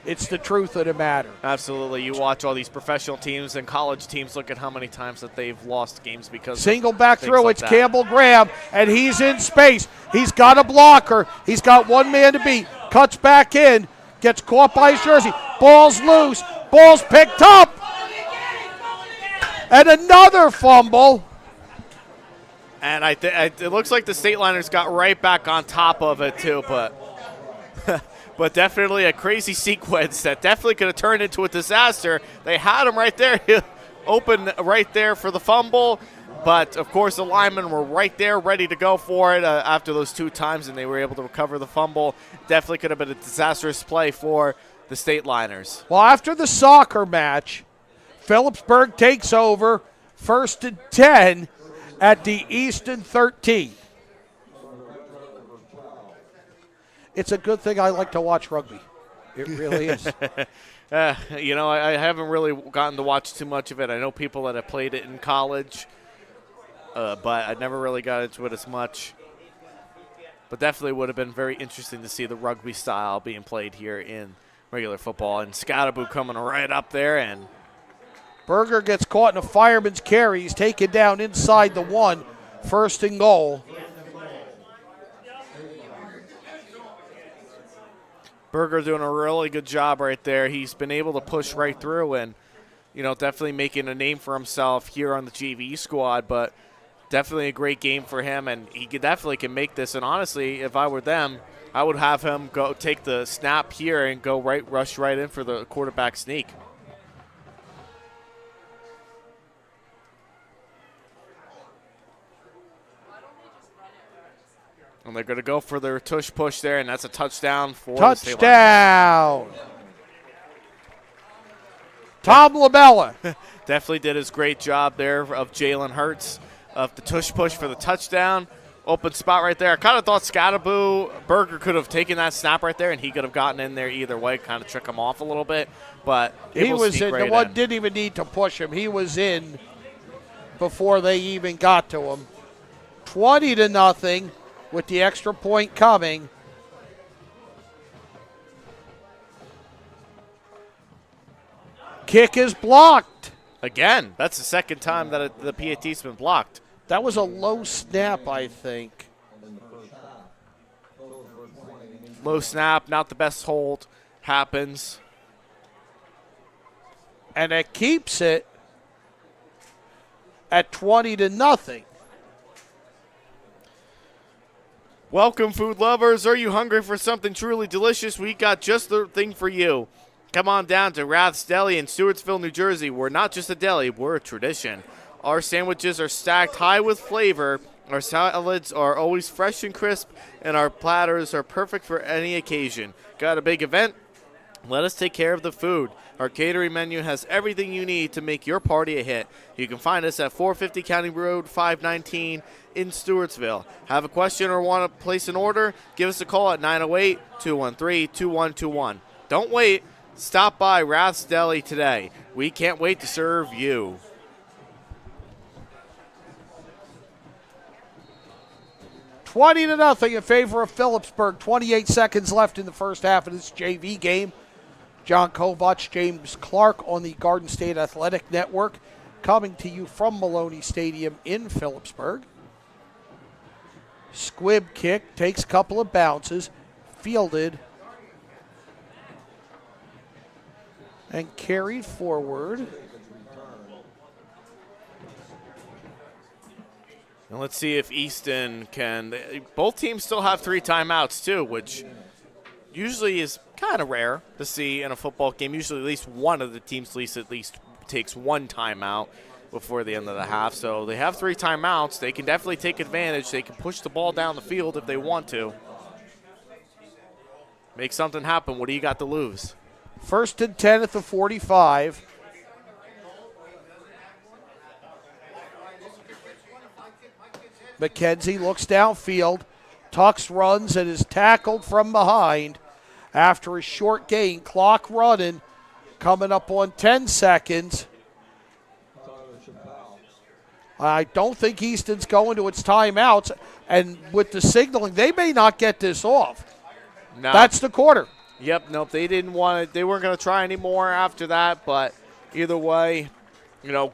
it's the truth of the matter. Absolutely. You watch all these professional teams and college teams, look at how many times that they've lost games because single back through, like it's that. Campbell Graham, and he's in space. He's got a blocker. He's got one man to beat. Cuts back in, gets caught by his jersey. Ball's loose. Ball's picked up. And another fumble. And it looks like the Stateliners got right back on top of it too, but but definitely a crazy sequence that definitely could have turned into a disaster. They had him right there, open right there for the fumble, but of course the linemen were right there ready to go for it after those 2 times, and they were able to recover the fumble. Definitely could have been a disastrous play for the Stateliners. Well, after the soccer match, Philipsburg takes over 1st and 10 at the Easton 13. It's a good thing I like to watch rugby. It really is. You know, I haven't really gotten to watch too much of it. I know people that have played it in college, but I never really got into it as much. But definitely would have been very interesting to see the rugby style being played here in regular football. And Scottaboo coming right up there, and Berger gets caught in a fireman's carry. He's taken down inside the 1, 1st and goal. Berger doing a really good job right there. He's been able to push right through and, you know, definitely making a name for himself here on the JV squad, but definitely a great game for him, and he definitely can make this. And honestly, if I were them, I would have him go take the snap here and go rush right in for the quarterback sneak. And they're going to go for their tush push there, and that's a touchdown for the Stateliners. Touchdown! Tom LaBella. Definitely did his great job there of Jalen Hurts of the tush push for the touchdown. Open spot right there. I kind of thought Scottaboo Berger could have taken that snap right there, and he could have gotten in there either way, kind of trick him off a little bit. But he was in. The one didn't even need to push him. He was in before they even got to him. 20-0 with the extra point coming. Kick is blocked. Again, that's the second time that the PAT's been blocked. That was a low snap, I think. Low snap, not the best hold. Happens. And it keeps it at 20-0. Welcome, food lovers. Are you hungry for something truly delicious? We got just the thing for you. Come on down to Rath's Deli in Stewartsville, New Jersey. We're not just a deli, we're a tradition. Our sandwiches are stacked high with flavor. Our salads are always fresh and crisp, and our platters are perfect for any occasion. Got a big event? Let us take care of the food. Our catering menu has everything you need to make your party a hit. You can find us at 450 County Road 519 in Stewartsville. Have a question or want to place an order? Give us a call at 908-213-2121. Don't wait. Stop by Rath's Deli today. We can't wait to serve you. $20-0 in favor of Phillipsburg. 28 seconds left in the first half of this JV game. John Kovach, James Clark on the Garden State Athletic Network, coming to you from Maloney Stadium in Phillipsburg. Squib kick, takes a couple of bounces, fielded, and carried forward. And let's see if Easton can. Both teams still have 3 timeouts, too, which usually is kind of rare to see in a football game. Usually at least one of the teams at least takes 1 timeout before the end of the half. So they have 3 timeouts. They can definitely take advantage. They can push the ball down the field if they want to. Make something happen. What do you got to lose? 1st and 10 at the 45. McKenzie looks downfield, tucks, runs, and is tackled from behind after a short gain. Clock running, coming up on 10 seconds. I don't think Easton's going to its timeouts, and with the signaling, they may not get this off. No. That's the quarter. Yep, nope, they didn't want it. They weren't going to try anymore after that, but either way,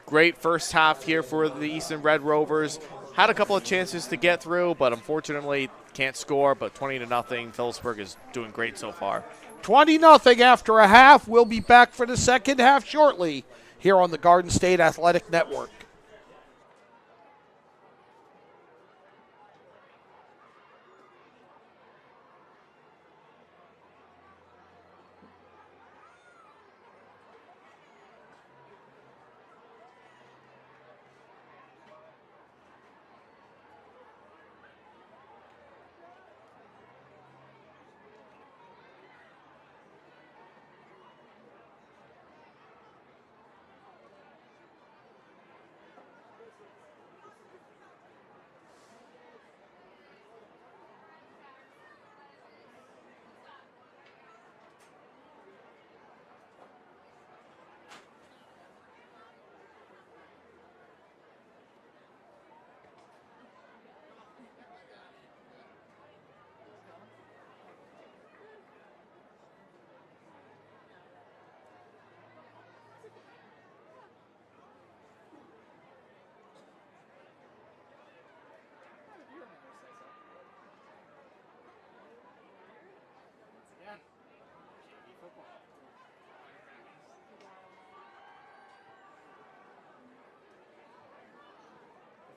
great first half here for the Easton Red Rovers. Had a couple of chances to get through, but unfortunately can't score. But 20-0, Phillipsburg is doing great so far. 20-0 after a half. We'll be back for the second half shortly here on the Garden State Athletic Network.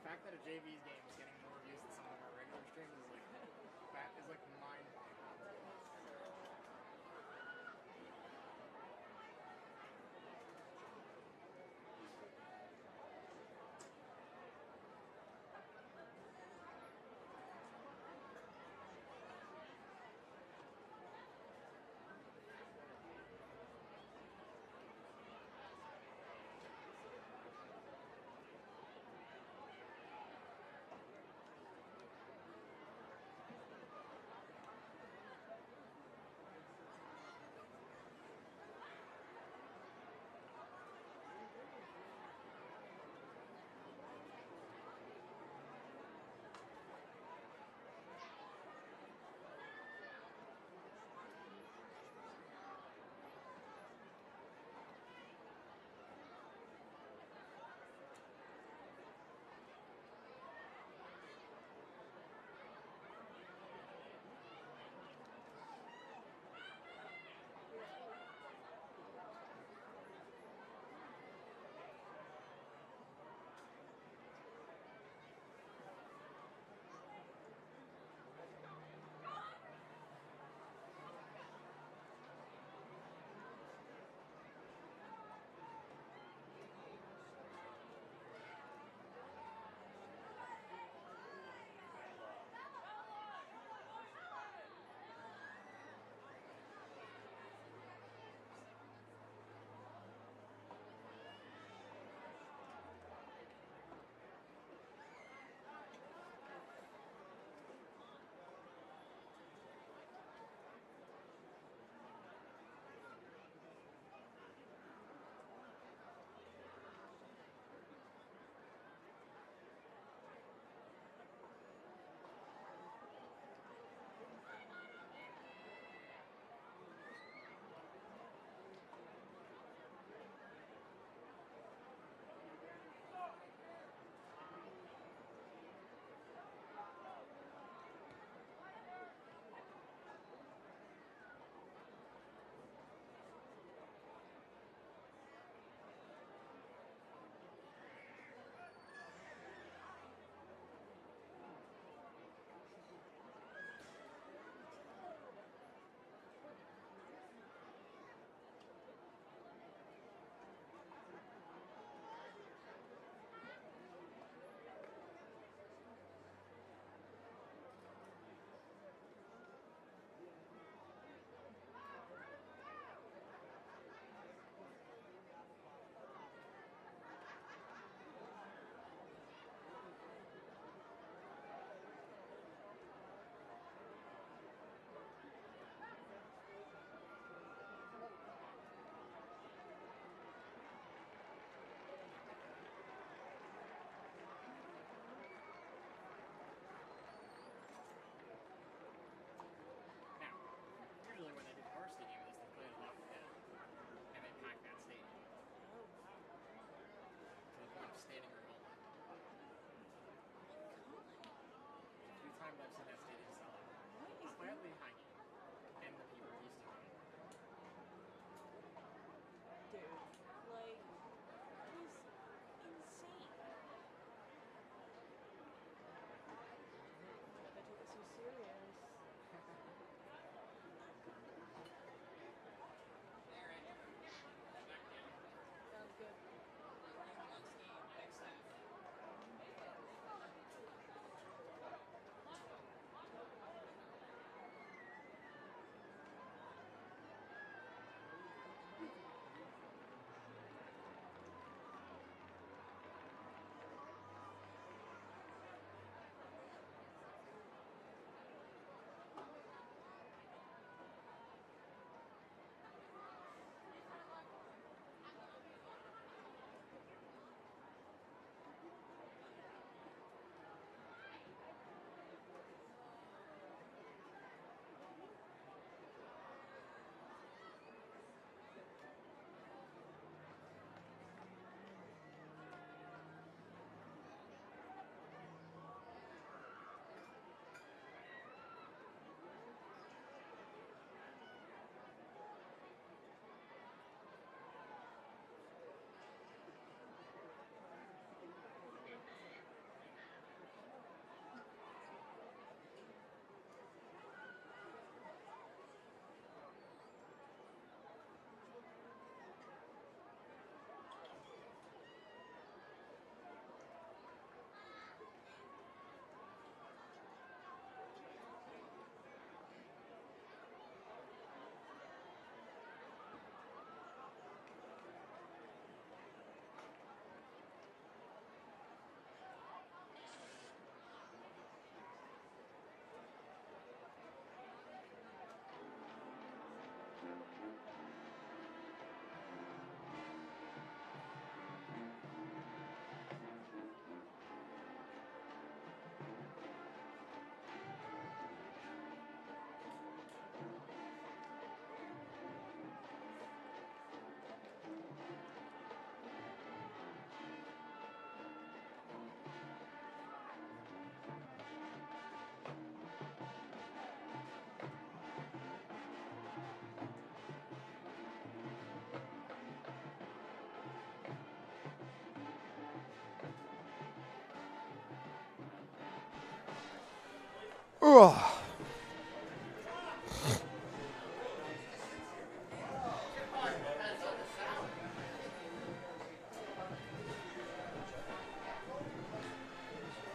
The fact that a JV's game is getting more views than some of our regular streams is like mind-boggling.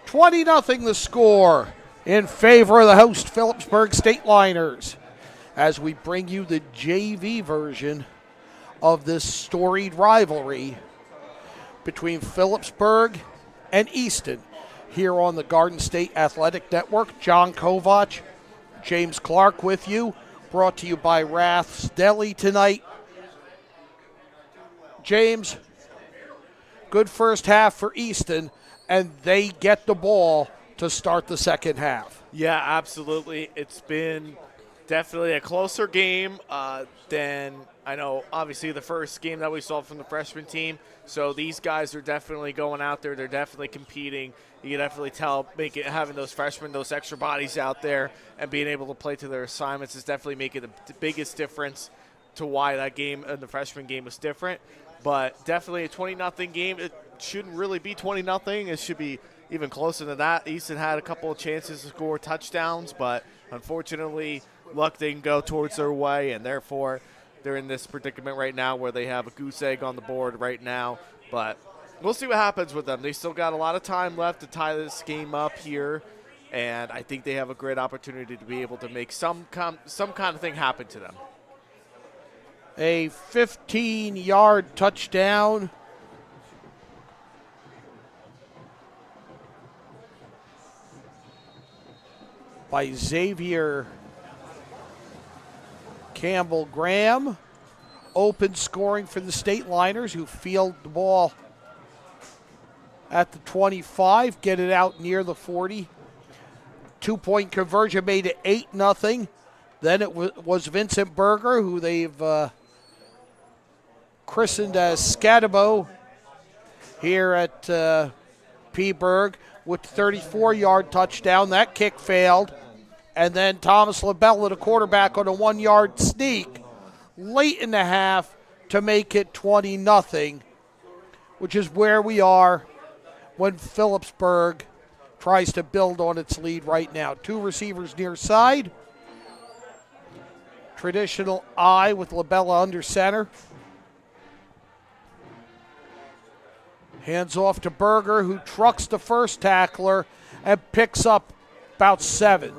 $20 the score in favor of the host Phillipsburg Stateliners as we bring you the JV version of this storied rivalry between Phillipsburg and Easton here on the Garden State Athletic Network. John Kovach, James Clark with you, brought to you by Rath's Deli tonight. James, good first half for Easton, and they get the ball to start the second half. Yeah, absolutely. It's been definitely a closer game than, I know, obviously the first game that we saw from the freshman team. So these guys are definitely going out there. They're definitely competing. You can definitely tell having those freshmen, those extra bodies out there and being able to play to their assignments is definitely making the biggest difference to why that game and the freshman game was different. But definitely a 20-0 game. It shouldn't really be 20-0. It should be even closer than that. Easton had a couple of chances to score touchdowns, but unfortunately luck didn't go towards their way, and therefore they're in this predicament right now where they have a goose egg on the board right now. But we'll see what happens with them. They still got a lot of time left to tie this game up here, and I think they have a great opportunity to be able to make some kind of thing happen to them. A 15-yard touchdown by Xavier Campbell Graham. Open scoring for the Stateliners, who field the ball at the 25, get it out near the 40. 2-point conversion made it 8-0. Then it was Vincent Berger, who they've christened as Scatabo here at P-Burg, with the 34-yard touchdown. That kick failed. And then Thomas LaBella, the quarterback, on a 1-yard sneak late in the half to make it 20-0, which is where we are when Philipsburg tries to build on its lead right now. Two receivers near side. Traditional I with LaBella under center. Hands off to Berger, who trucks the first tackler and picks up about 7.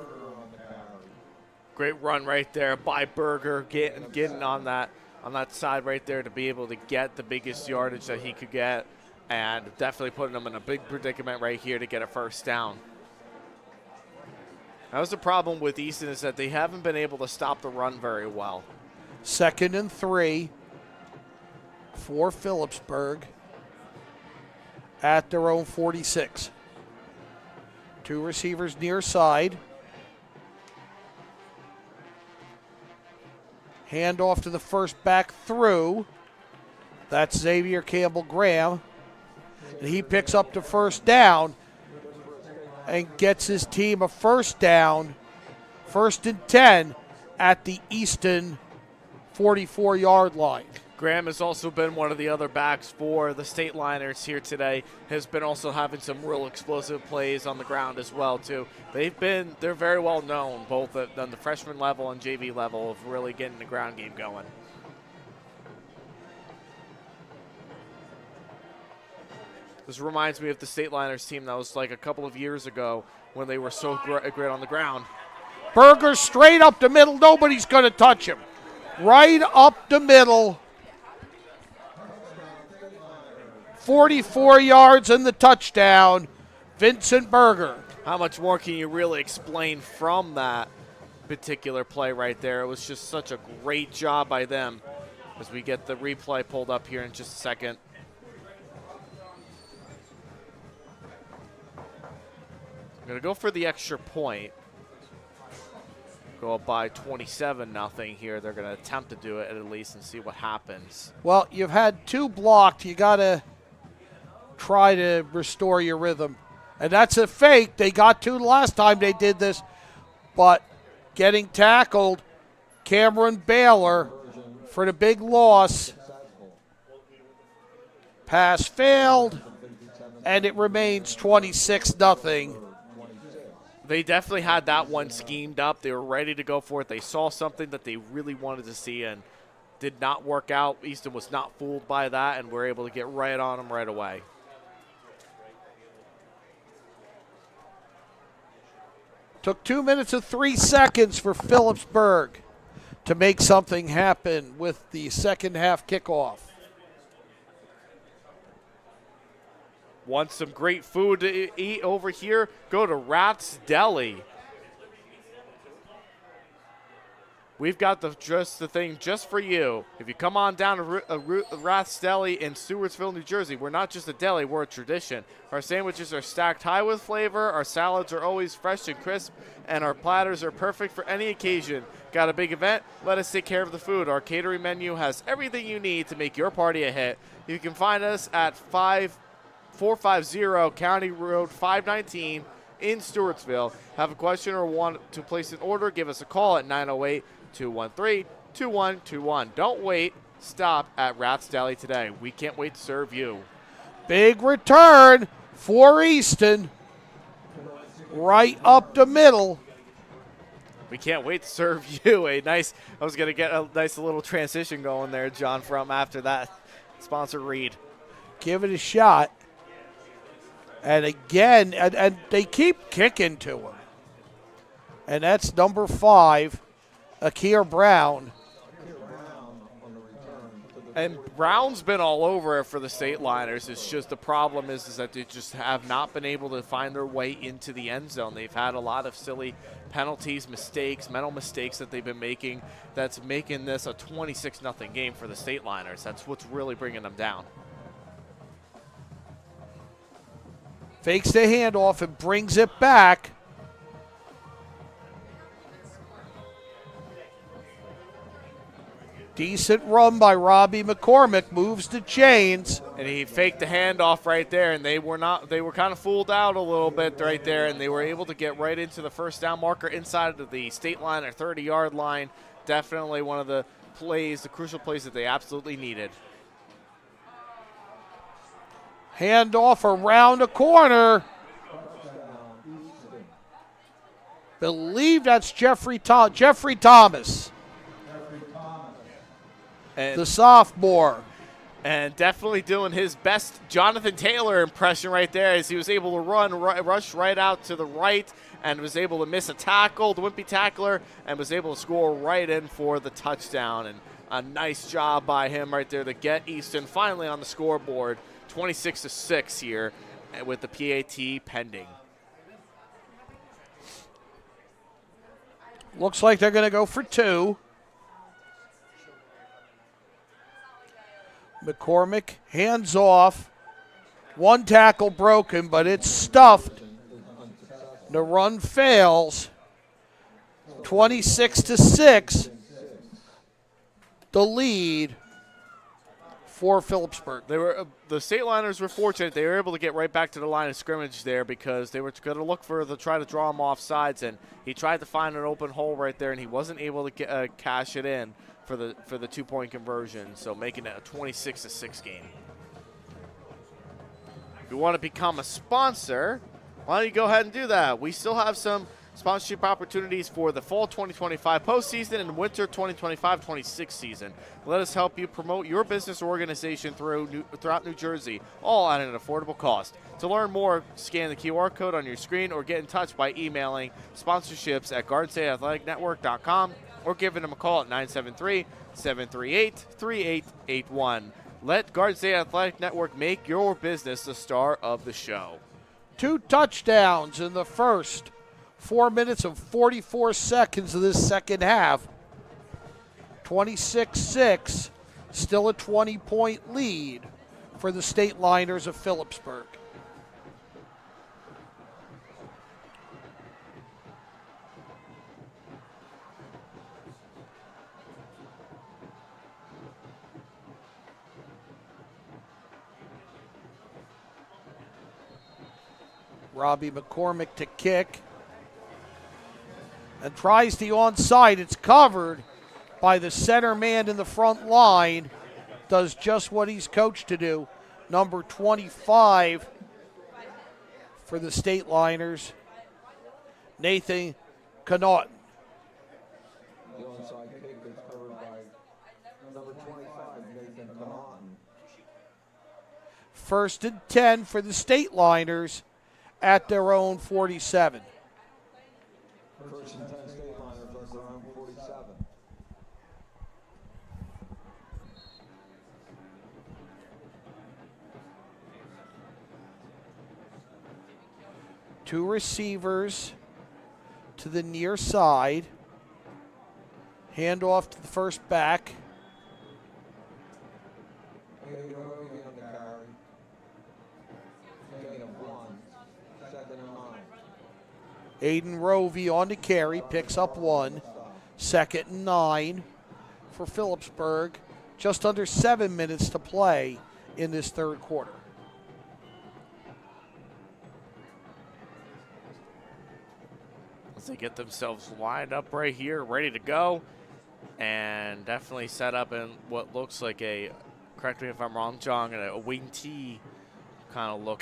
Great run right there by Berger, getting on that side right there to be able to get the biggest yardage that he could get, and definitely putting him in a big predicament right here to get a first down. That was the problem with Easton, is that they haven't been able to stop the run very well. 2nd and 3 for Phillipsburg at their own 46. Two receivers near side. Hand off to the first back through. That's Xavier Campbell Graham. And he picks up the first down and gets his team a first down. 1st and 10 at the Easton 44-yard line. Graham has also been one of the other backs for the Stateliners here today. Has been also having some real explosive plays on the ground as well too. They're very well known both on the freshman level and JV level of really getting the ground game going. This reminds me of the Stateliners team that was like a couple of years ago when they were so great on the ground. Berger straight up the middle. Nobody's going to touch him. Right up the middle. 44 yards and the touchdown, Vincent Berger. How much more can you really explain from that particular play right there? It was just such a great job by them, as we get the replay pulled up here in just a second. I'm going to go for the extra point. Go up by 27-0 here. They're going to attempt to do it at least and see what happens. Well, you've had 2 blocked. You got to try to restore your rhythm. And that's a fake. They got 2 the last time they did this. But getting tackled, Cameron Baylor for the big loss. Pass failed, and it remains 26-0 They definitely had that one schemed up. They were ready to go for it. They saw something that they really wanted to see and did not work out. Easton was not fooled by that, and were able to get right on them right away. Took 2 minutes and 3 seconds for Philipsburg to make something happen with the second half kickoff. Want some great food to eat over here? Go to Rath's Deli. We've got just the thing just for you. If you come on down to Rath's Deli in Stewartsville, New Jersey, we're not just a deli, we're a tradition. Our sandwiches are stacked high with flavor, our salads are always fresh and crisp, and our platters are perfect for any occasion. Got a big event? Let us take care of the food. Our catering menu has everything you need to make your party a hit. You can find us at 450 County Road 519 in Stewartsville. Have a question or want to place an order, give us a call at 908-213-2121. Don't wait. Stop at Rath's Deli today. We can't wait to serve you. Big return for Easton. Right up the middle. We can't wait to serve you I was going to get a nice little transition going there, John, from after that sponsor read. Give it a shot. And again, and they keep kicking to him. And that's number 5, Akir Brown. And Brown's been all over it for the Stateliners. It's just the problem is that they just have not been able to find their way into the end zone. They've had a lot of silly penalties, mistakes, mental mistakes that they've been making. That's making this a 26-0 game for the Stateliners. That's what's really bringing them down. Fakes the handoff and brings it back. Decent run by Robbie McCormick, moves the chains. And he faked the handoff right there, and they were kind of fooled out a little bit right there, and they were able to get right into the first down marker inside of the state line or 30-yard line. Definitely one of the plays, the crucial plays that they absolutely needed. Handoff around the corner. Believe that's Jeffrey Thomas. And the sophomore. And definitely doing his best Jonathan Taylor impression right there as he was able to rush right out to the right and was able to miss a tackle, the wimpy tackler, and was able to score right in for the touchdown. And a nice job by him right there to get Easton finally on the scoreboard, 26-6 here with the PAT pending. Looks like they're going to go for 2. McCormick, hands off. One tackle broken, but it's stuffed. The run fails. 26-6. The lead for Philipsburg. The Stateliners were fortunate. They were able to get right back to the line of scrimmage there because they were going to look for try to draw him off sides, and he tried to find an open hole right there, and he wasn't able to cash it in for the 2-point conversion, so making it a 26-6 game. If you want to become a sponsor, why don't you go ahead and do that? We still have some sponsorship opportunities for the fall 2025 postseason and winter 2025-26 season. Let us help you promote your business or organization throughout New Jersey, all at an affordable cost. To learn more, scan the QR code on your screen or get in touch by emailing sponsorships@GardensStateAthleticNetwork.com or giving them a call at 973-738-3881. Let Garden State Athletic Network make your business the star of the show. 2 touchdowns in the first 4 minutes and 44 seconds of this second half. 26-6, still a 20-point lead for the Stateliners of Philipsburg. Robbie McCormick to kick. And tries the onside. It's covered by the center man in the front line. Does just what he's coached to do. Number 25 for the Stateliners. Nathan Connaughton. The onside kick is covered by number 25, Nathan Connaughton. 1st and 10 for the Stateliners at their own 47. 1st and 10 Stateliners at their own 47. Two receivers to the near side. Hand off to the first back. Aiden Rovey on the carry. Gain of 1. 2nd and 9. Aiden Rovey on the carry, picks up 1. 2nd and 9 for Philipsburg. Just under 7 minutes to play in this third quarter. As they get themselves lined up right here, ready to go, and definitely set up in what looks like a, correct me if I'm wrong, John, a wing T kind of look.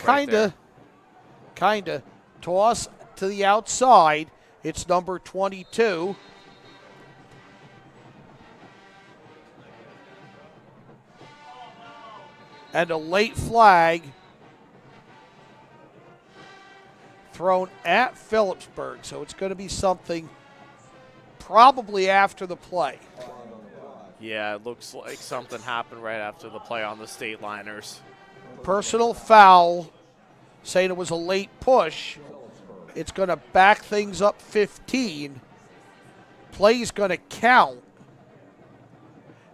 Kinda. Toss to the outside. It's number 22. And a late flag thrown at Phillipsburg. So it's going to be something probably after the play. Yeah, it looks like something happened right after the play on the Stateliners. Personal foul, saying it was a late push. It's going to back things up 15. Play's going to count.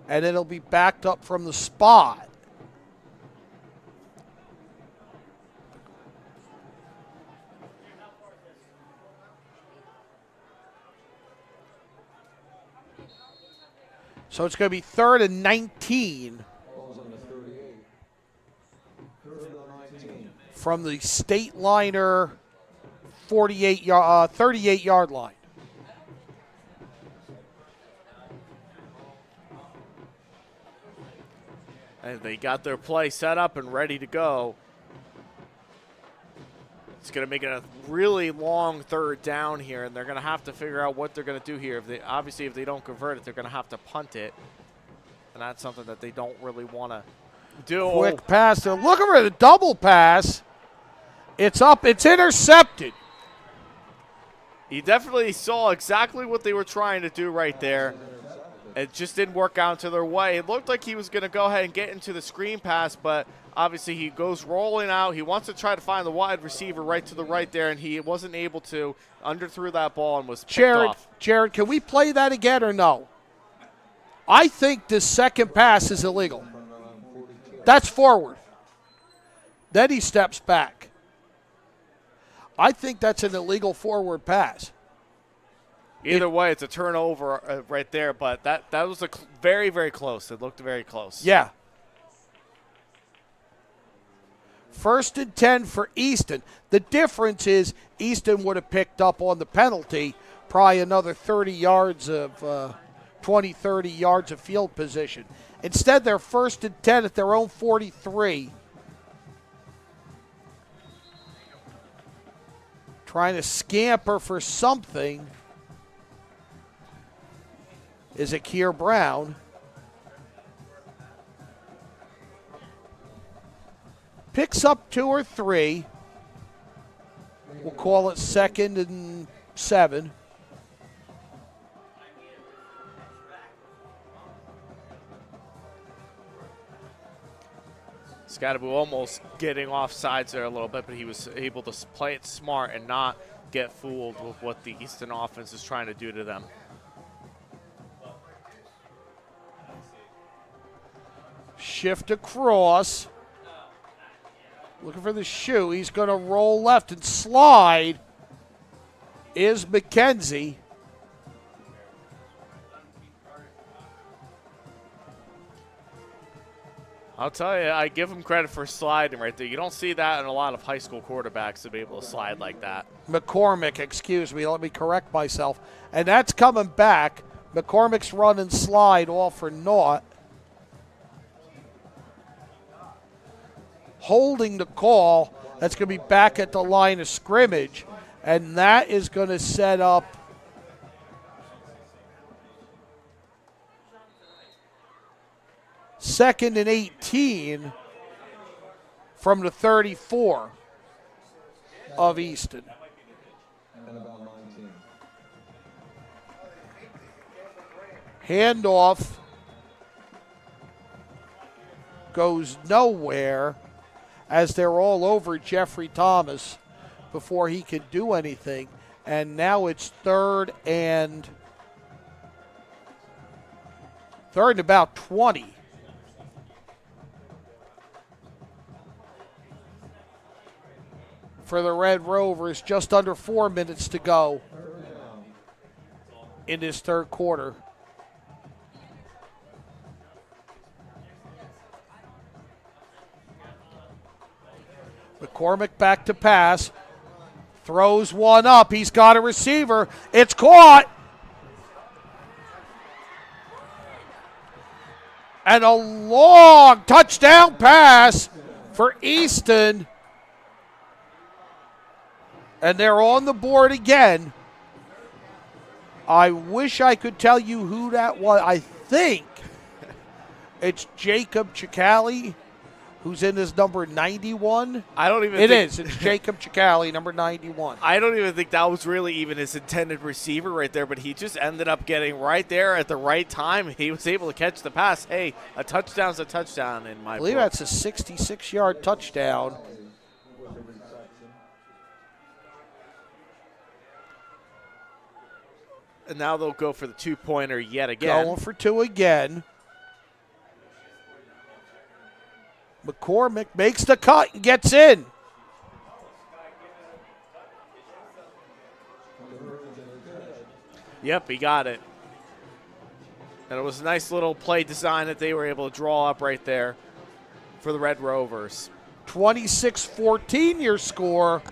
And it'll be backed up from the spot. So it's going to be 3rd and 19 Balls on the 38. 3rd and 19. from the Stateliner 38-yard line. And they got their play set up and ready to go. It's going to make it a really long 3rd down here, and they're going to have to figure out what they're going to do here. If they don't convert it, they're going to have to punt it, and that's something that they don't really want to do. Quick pass. They're looking for the double pass. It's up. It's intercepted. He definitely saw exactly what they were trying to do right there. It just didn't work out to their way. It looked like he was going to go ahead and get into the screen pass, but obviously he goes rolling out. He wants to try to find the wide receiver right to the right there, and he wasn't able to. Underthrew that ball and was picked off. Jared, can we play that again or no? I think the second pass is illegal. That's forward. Then he steps back. I think that's an illegal forward pass. Either way, it's a turnover right there, but that was very, very close. It looked very close. Yeah. 1st and 10 for Easton. The difference is Easton would have picked up on the penalty probably another 30 yards of 20, 30 yards of field position. Instead, they're 1st and 10 at their own 43. Trying to scamper for something is Akir Brown. Picks up 2 or 3. We'll call it 2nd and 7. Scottaboo almost getting off sides there a little bit, but he was able to play it smart and not get fooled with what the Easton offense is trying to do to them. Shift across. Looking for the shoe. He's going to roll left and slide. Is McKenzie. I'll tell you, I give him credit for sliding right there. You don't see that in a lot of high school quarterbacks to be able to slide like that. McCormick, excuse me. Let me correct myself. And that's coming back. McCormick's run and slide all for naught. Holding the call. That's going to be back at the line of scrimmage And that is going to set up second and 18 from the 34 of Easton. And about 19. Handoff goes nowhere as they're all over Jeffrey Thomas before he can do anything. And now it's third and about 20. For the Red Rovers, just under 4 minutes to go in this third quarter. McCormick back to pass. Throws one up. He's got a receiver. It's caught. And a long touchdown pass for Easton. And they're on the board again. I wish I could tell you who that was. I think it's Jacob Chicali, who's in his number 91. I don't even It think is. It's Jacob Chicali, number 91. I don't even think that was really even his intended receiver right there, but he just ended up getting right there at the right time. He was able to catch the pass. Hey, a touchdown's a touchdown in my I believe book. that's a 66-yard touchdown. And now they'll go for the two-pointer yet again. Going for two again. McCormick makes the cut and gets in. Yep, he got it. And it was a nice little play design that they were able to draw up right there for the Red Rovers. 26-14 your score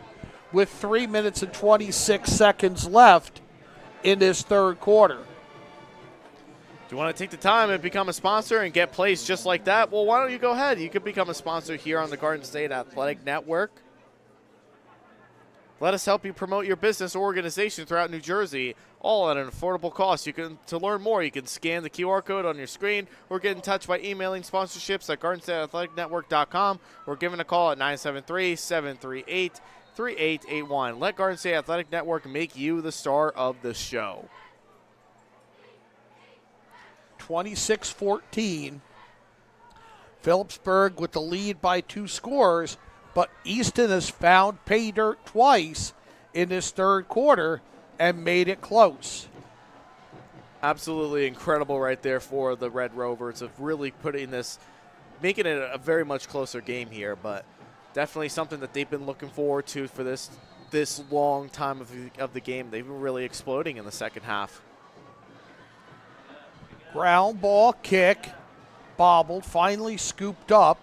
with 3 minutes and 26 seconds left in this third quarter. Do you want to take the time and become a sponsor and get plays just like that? Well, why don't you go ahead? You could become a sponsor here on the Garden State Athletic Network. Let us help you promote your business or organization throughout New Jersey, all at an affordable cost. To learn more, you can scan the QR code on your screen or get in touch by emailing sponsorships at GardenStateAthleticNetwork.com or giving a call at 973-738-3881. Let Garden State Athletic Network make you the star of the show. 26-14. Philipsburg with the lead by 2 scores, but Easton has found pay dirt twice in this third quarter and made it close. Absolutely incredible right there for the Red Rovers of really making it a very much closer game here, but definitely something that they've been looking forward to for this long time of the game. They've been really exploding in the second half. Ground ball kick, bobbled, finally scooped up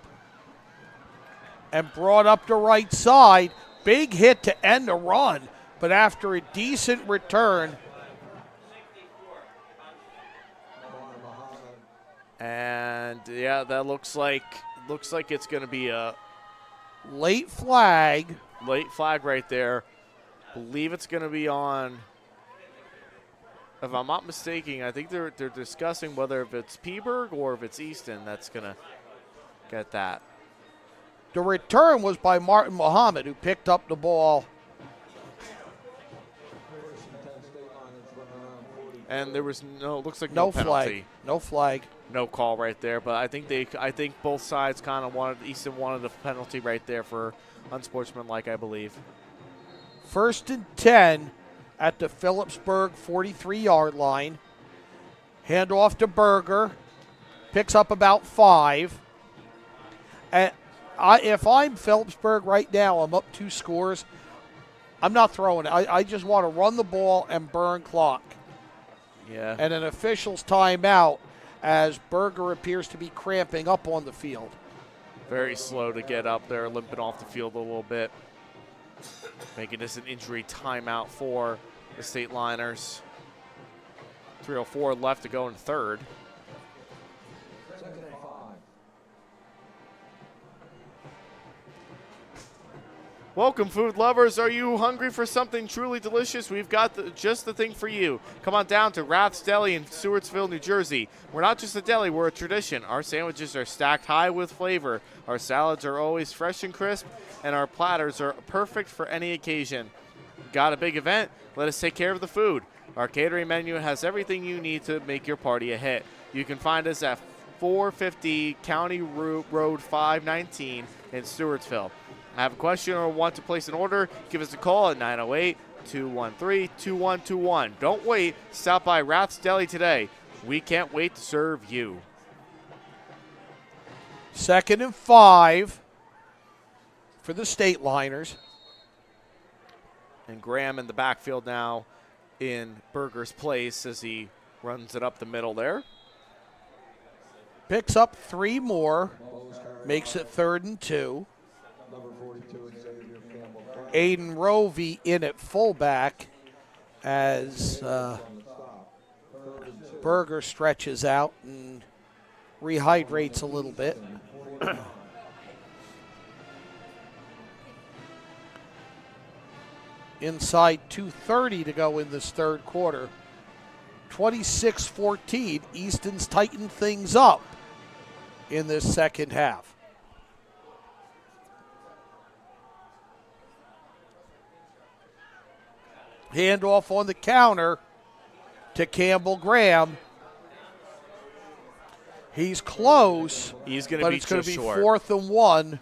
and brought up the right side. Big hit to end the run, but after a decent return. And yeah, that looks like it's going to be a late flag. Late flag right there. Believe it's going to be on. If I'm not mistaken, I think they're discussing whether if it's Peaburg or if it's Easton that's going to get that. The return was by Martin Muhammad, who picked up the ball. And there was looks like no penalty. Flag. No flag. No call right there, but I think both sides kind of Easton wanted a penalty right there for unsportsmanlike, I believe. 1st and 10 at the Philipsburg 43-yard line. Hand off to Berger. Picks up about 5. And if I'm Philipsburg right now, I'm up 2 scores. I'm not throwing it. I just want to run the ball and burn clock. Yeah. And an official's timeout as Berger appears to be cramping up on the field. Very slow to get up there, limping off the field a little bit. Making this an injury timeout for the Stateliners. 3:04 left to go in third. Second and 5. Welcome, food lovers. Are you hungry for something truly delicious? We've got just the thing for you. Come on down to Rath's Deli in Stewartsville, New Jersey. We're not just a deli, we're a tradition. Our sandwiches are stacked high with flavor. Our salads are always fresh and crisp, and our platters are perfect for any occasion. Got a big event? Let us take care of the food. Our catering menu has everything you need to make your party a hit. You can find us at 450 County Road 519 in Stewartsville. Have a question or want to place an order, give us a call at 908-213-2121. Don't wait. Stop by Rath's Deli today. We can't wait to serve you. 2nd and 5 for the Stateliners. And Graham in the backfield now in Berger's place as he runs it up the middle there. Picks up 3 more, makes it 3rd and 2. Aiden Rovey in at fullback as Berger stretches out and rehydrates a little bit. Inside 2:30 to go in this third quarter. 26-14, Easton's tightened things up in this second half. Handoff on the counter to Campbell Graham. He's close. He's going to but be it's going to be short. 4th and 1.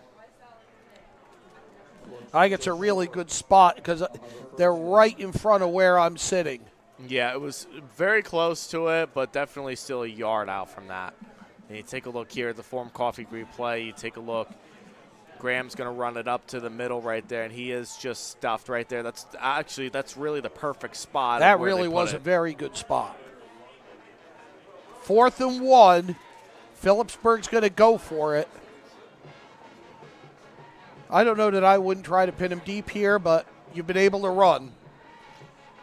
I think it's a really good spot because they're right in front of where I'm sitting. Yeah, it was very close to it, but definitely still a yard out from that. And you take a look here at the Form Coffee replay. You take a look. Graham's going to run it up to the middle right there, and he is just stuffed right there. That's really the perfect spot. That really was a very good spot. 4th and 1. Philipsburg's going to go for it. I don't know that I wouldn't try to pin him deep here, but you've been able to run.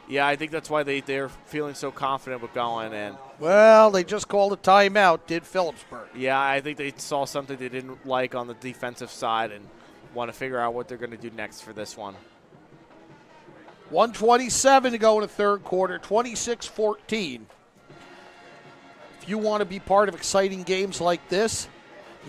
Yeah, I think that's why they're feeling so confident with going in. Well, they just called a timeout, did Phillipsburg. Yeah, I think they saw something they didn't like on the defensive side and want to figure out what they're going to do next for this one. 1:27 to go in the third quarter, 26-14. If you want to be part of exciting games like this,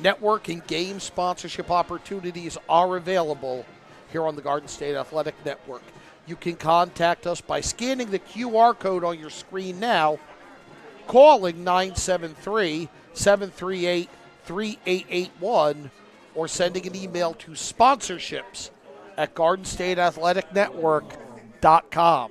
network and game sponsorship opportunities are available here on the Garden State Athletic Network. You can contact us by scanning the QR code on your screen now, calling 973-738-3881, or sending an email to sponsorships@GardenStateAthleticNetwork.com.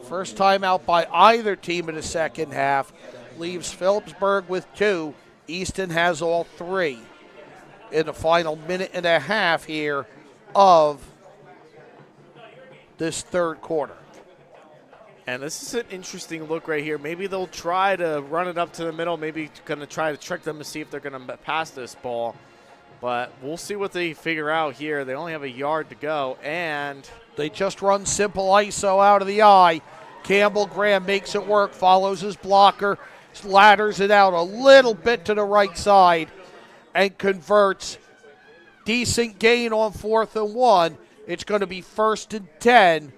First time out by either team in the second half leaves Philipsburg with 2. Easton has all 3 in the final minute and a half here of this third quarter. And this is an interesting look right here. Maybe they'll try to run it up to the middle. Maybe going to try to trick them to see if they're going to pass this ball. But we'll see what they figure out here. They only have a yard to go, and they just run simple ISO out of the eye. Campbell Graham makes it work, follows his blocker, ladders it out a little bit to the right side, and converts. Decent gain on 4th and 1. It's going to be 1st and 10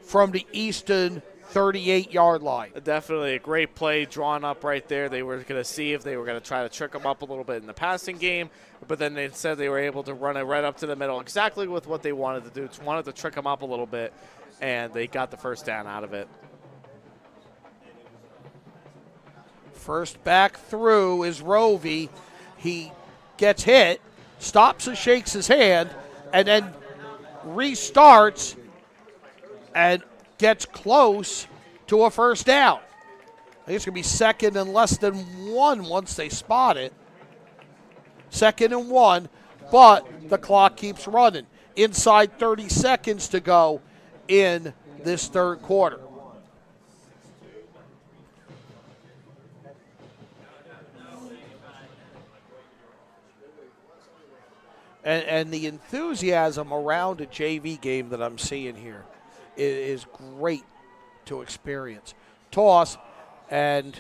from the Easton 38-yard line. Definitely a great play drawn up right there. They were going to see if they were going to try to trick them up a little bit in the passing game, but then they said they were able to run it right up to the middle, exactly with what they wanted to do. Wanted to trick them up a little bit, and they got the first down out of it. First back through is Rovey. He gets hit, stops and shakes his hand, and then restarts and gets close to a first down. I think it's going to be 2nd and less than 1 once they spot it. 2nd and 1, but the clock keeps running. Inside 30 seconds to go in this third quarter. And the enthusiasm around a JV game that I'm seeing here is great to experience. Toss, and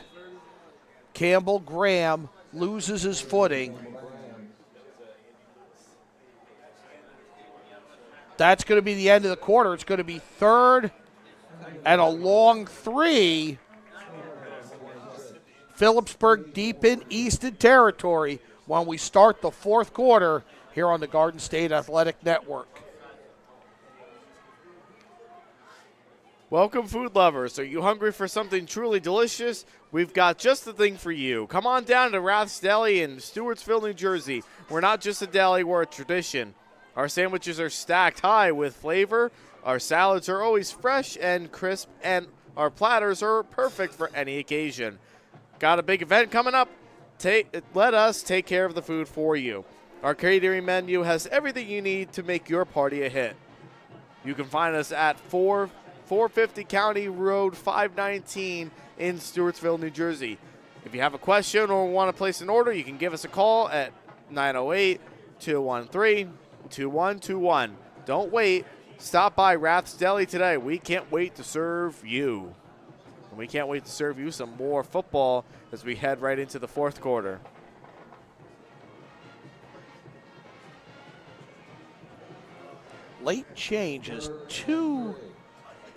Campbell Graham loses his footing. That's going to be the end of the quarter. It's going to be 3rd and a long 3. Philipsburg deep in Easton territory when we start the 4th quarter here on the Garden State Athletic Network. Welcome, food lovers. Are you hungry for something truly delicious? We've got just the thing for you. Come on down to Rath's Deli in Stewartsville, New Jersey. We're not just a deli, we're a tradition. Our sandwiches are stacked high with flavor. Our salads are always fresh and crisp, and our platters are perfect for any occasion. Got a big event coming up? Let us take care of the food for you. Our catering menu has everything you need to make your party a hit. You can find us at 450 County Road 519 in Stewartsville, New Jersey. If you have a question or want to place an order, you can give us a call at 908-213-2121. Don't wait. Stop by Rath's Deli today. We can't wait to serve you. And we can't wait to serve you some more football as we head right into the 4th quarter. Late changes. 2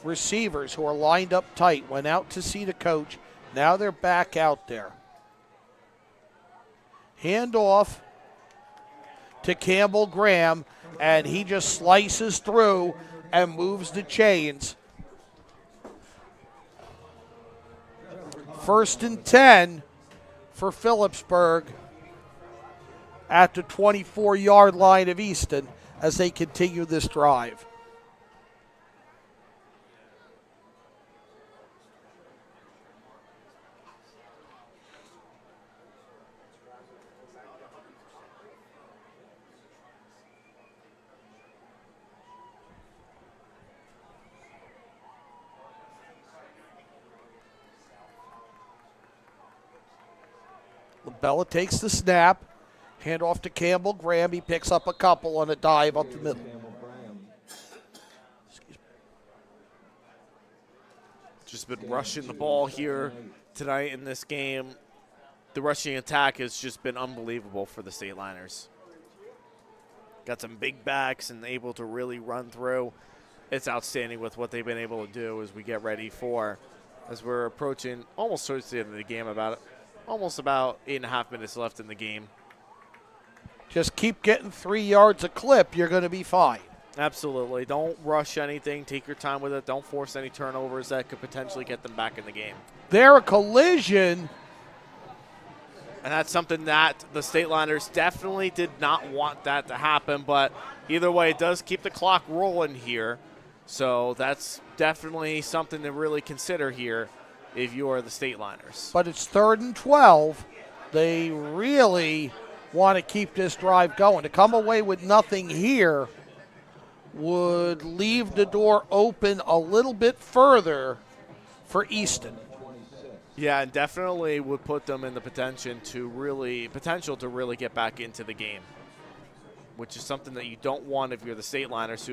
receivers who are lined up tight went out to see the coach. Now they're back out there. Handoff to Campbell Graham, and he just slices through and moves the chains. 1st and 10 for Philipsburg at the 24-yard line of Easton as they continue this drive. LaBella takes the snap. Hand off to Campbell Graham. He picks up a couple on a dive up the middle. Just been rushing the ball here tonight in this game. The rushing attack has just been unbelievable for the Stateliners. Got some big backs and able to really run through. It's outstanding with what they've been able to do as we get ready for, as we're approaching almost towards the end of the game, almost about 8.5 minutes left in the game. Just keep getting 3 yards a clip. You're going to be fine. Absolutely. Don't rush anything. Take your time with it. Don't force any turnovers that could potentially get them back in the game. There, a collision. And that's something that the Stateliners definitely did not want that to happen. But either way, it does keep the clock rolling here. So that's definitely something to really consider here if you are the Stateliners. But it's 3rd and 12. They really want to keep this drive going. To come away with nothing here would leave the door open a little bit further for Easton. Yeah, and definitely would put them in the potential to really get back into the game, which is something that you don't want if you're the Stateliners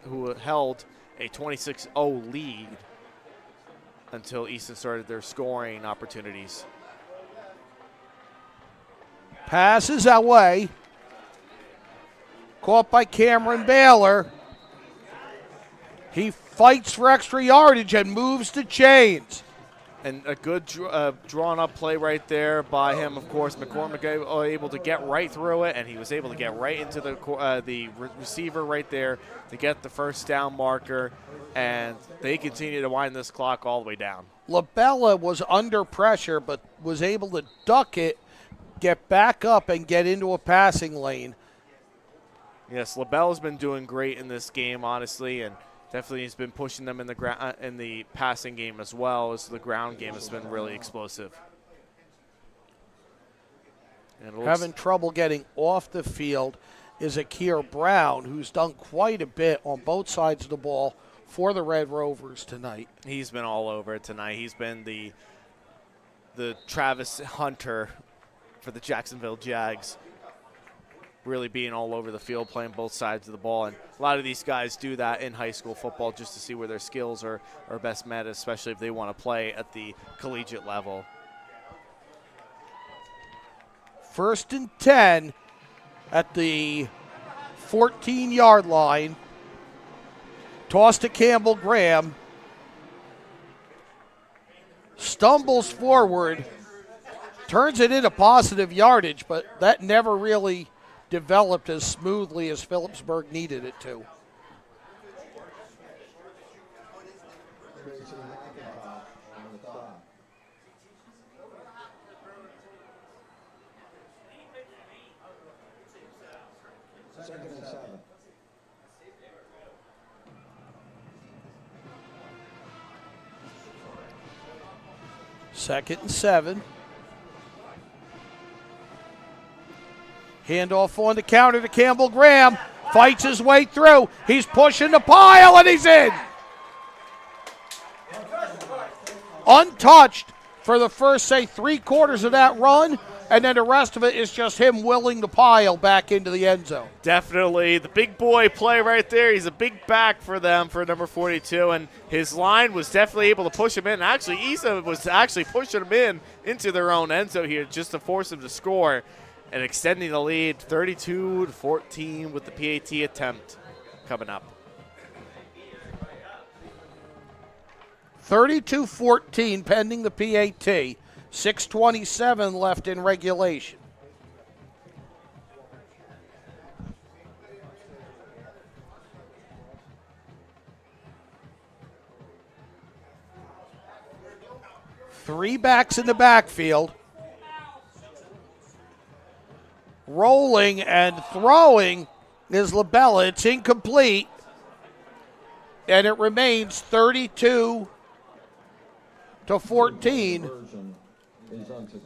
who held a 26-0 lead until Easton started their scoring opportunities. Passes away. Caught by Cameron Baylor. He fights for extra yardage and moves the chains. And a good drawn-up play right there by him. Of course, McCormick able to get right through it, and he was able to get right into the receiver right there to get the first down marker, and they continue to wind this clock all the way down. LaBella was under pressure but was able to duck it, get back up, and get into a passing lane. Yes, LaBella's been doing great in this game, honestly, and definitely he's been pushing them in the passing game as well as the ground game has been really explosive. And having trouble getting off the field is Akir Brown, who's done quite a bit on both sides of the ball for the Red Rovers tonight. He's been all over it tonight. He's been the Travis Hunter for the Jacksonville Jags, really being all over the field, playing both sides of the ball. And a lot of these guys do that in high school football just to see where their skills are best met, especially if they want to play at the collegiate level. First and 10 at the 14-yard line. Toss to Campbell Graham. Stumbles forward. Turns it into positive yardage, but that never really developed as smoothly as Phillipsburg needed it to. Second and 7. Second and 7. Handoff on the counter to Campbell Graham. Fights his way through. He's pushing the pile, and he's in. Untouched for the first, say, 3/4 of that run, and then the rest of it is just him willing the pile back into the end zone. Definitely the big boy play right there. He's a big back for them for number 42, and his line was definitely able to push him in. Actually, Easton was actually pushing him into their own end zone here just to force him to score and extending the lead 32-14 with the PAT attempt coming up. 32-14 pending the PAT. 6:27 left in regulation. Three backs in the backfield. Rolling and throwing is LaBella. It's incomplete. And it remains 32-14.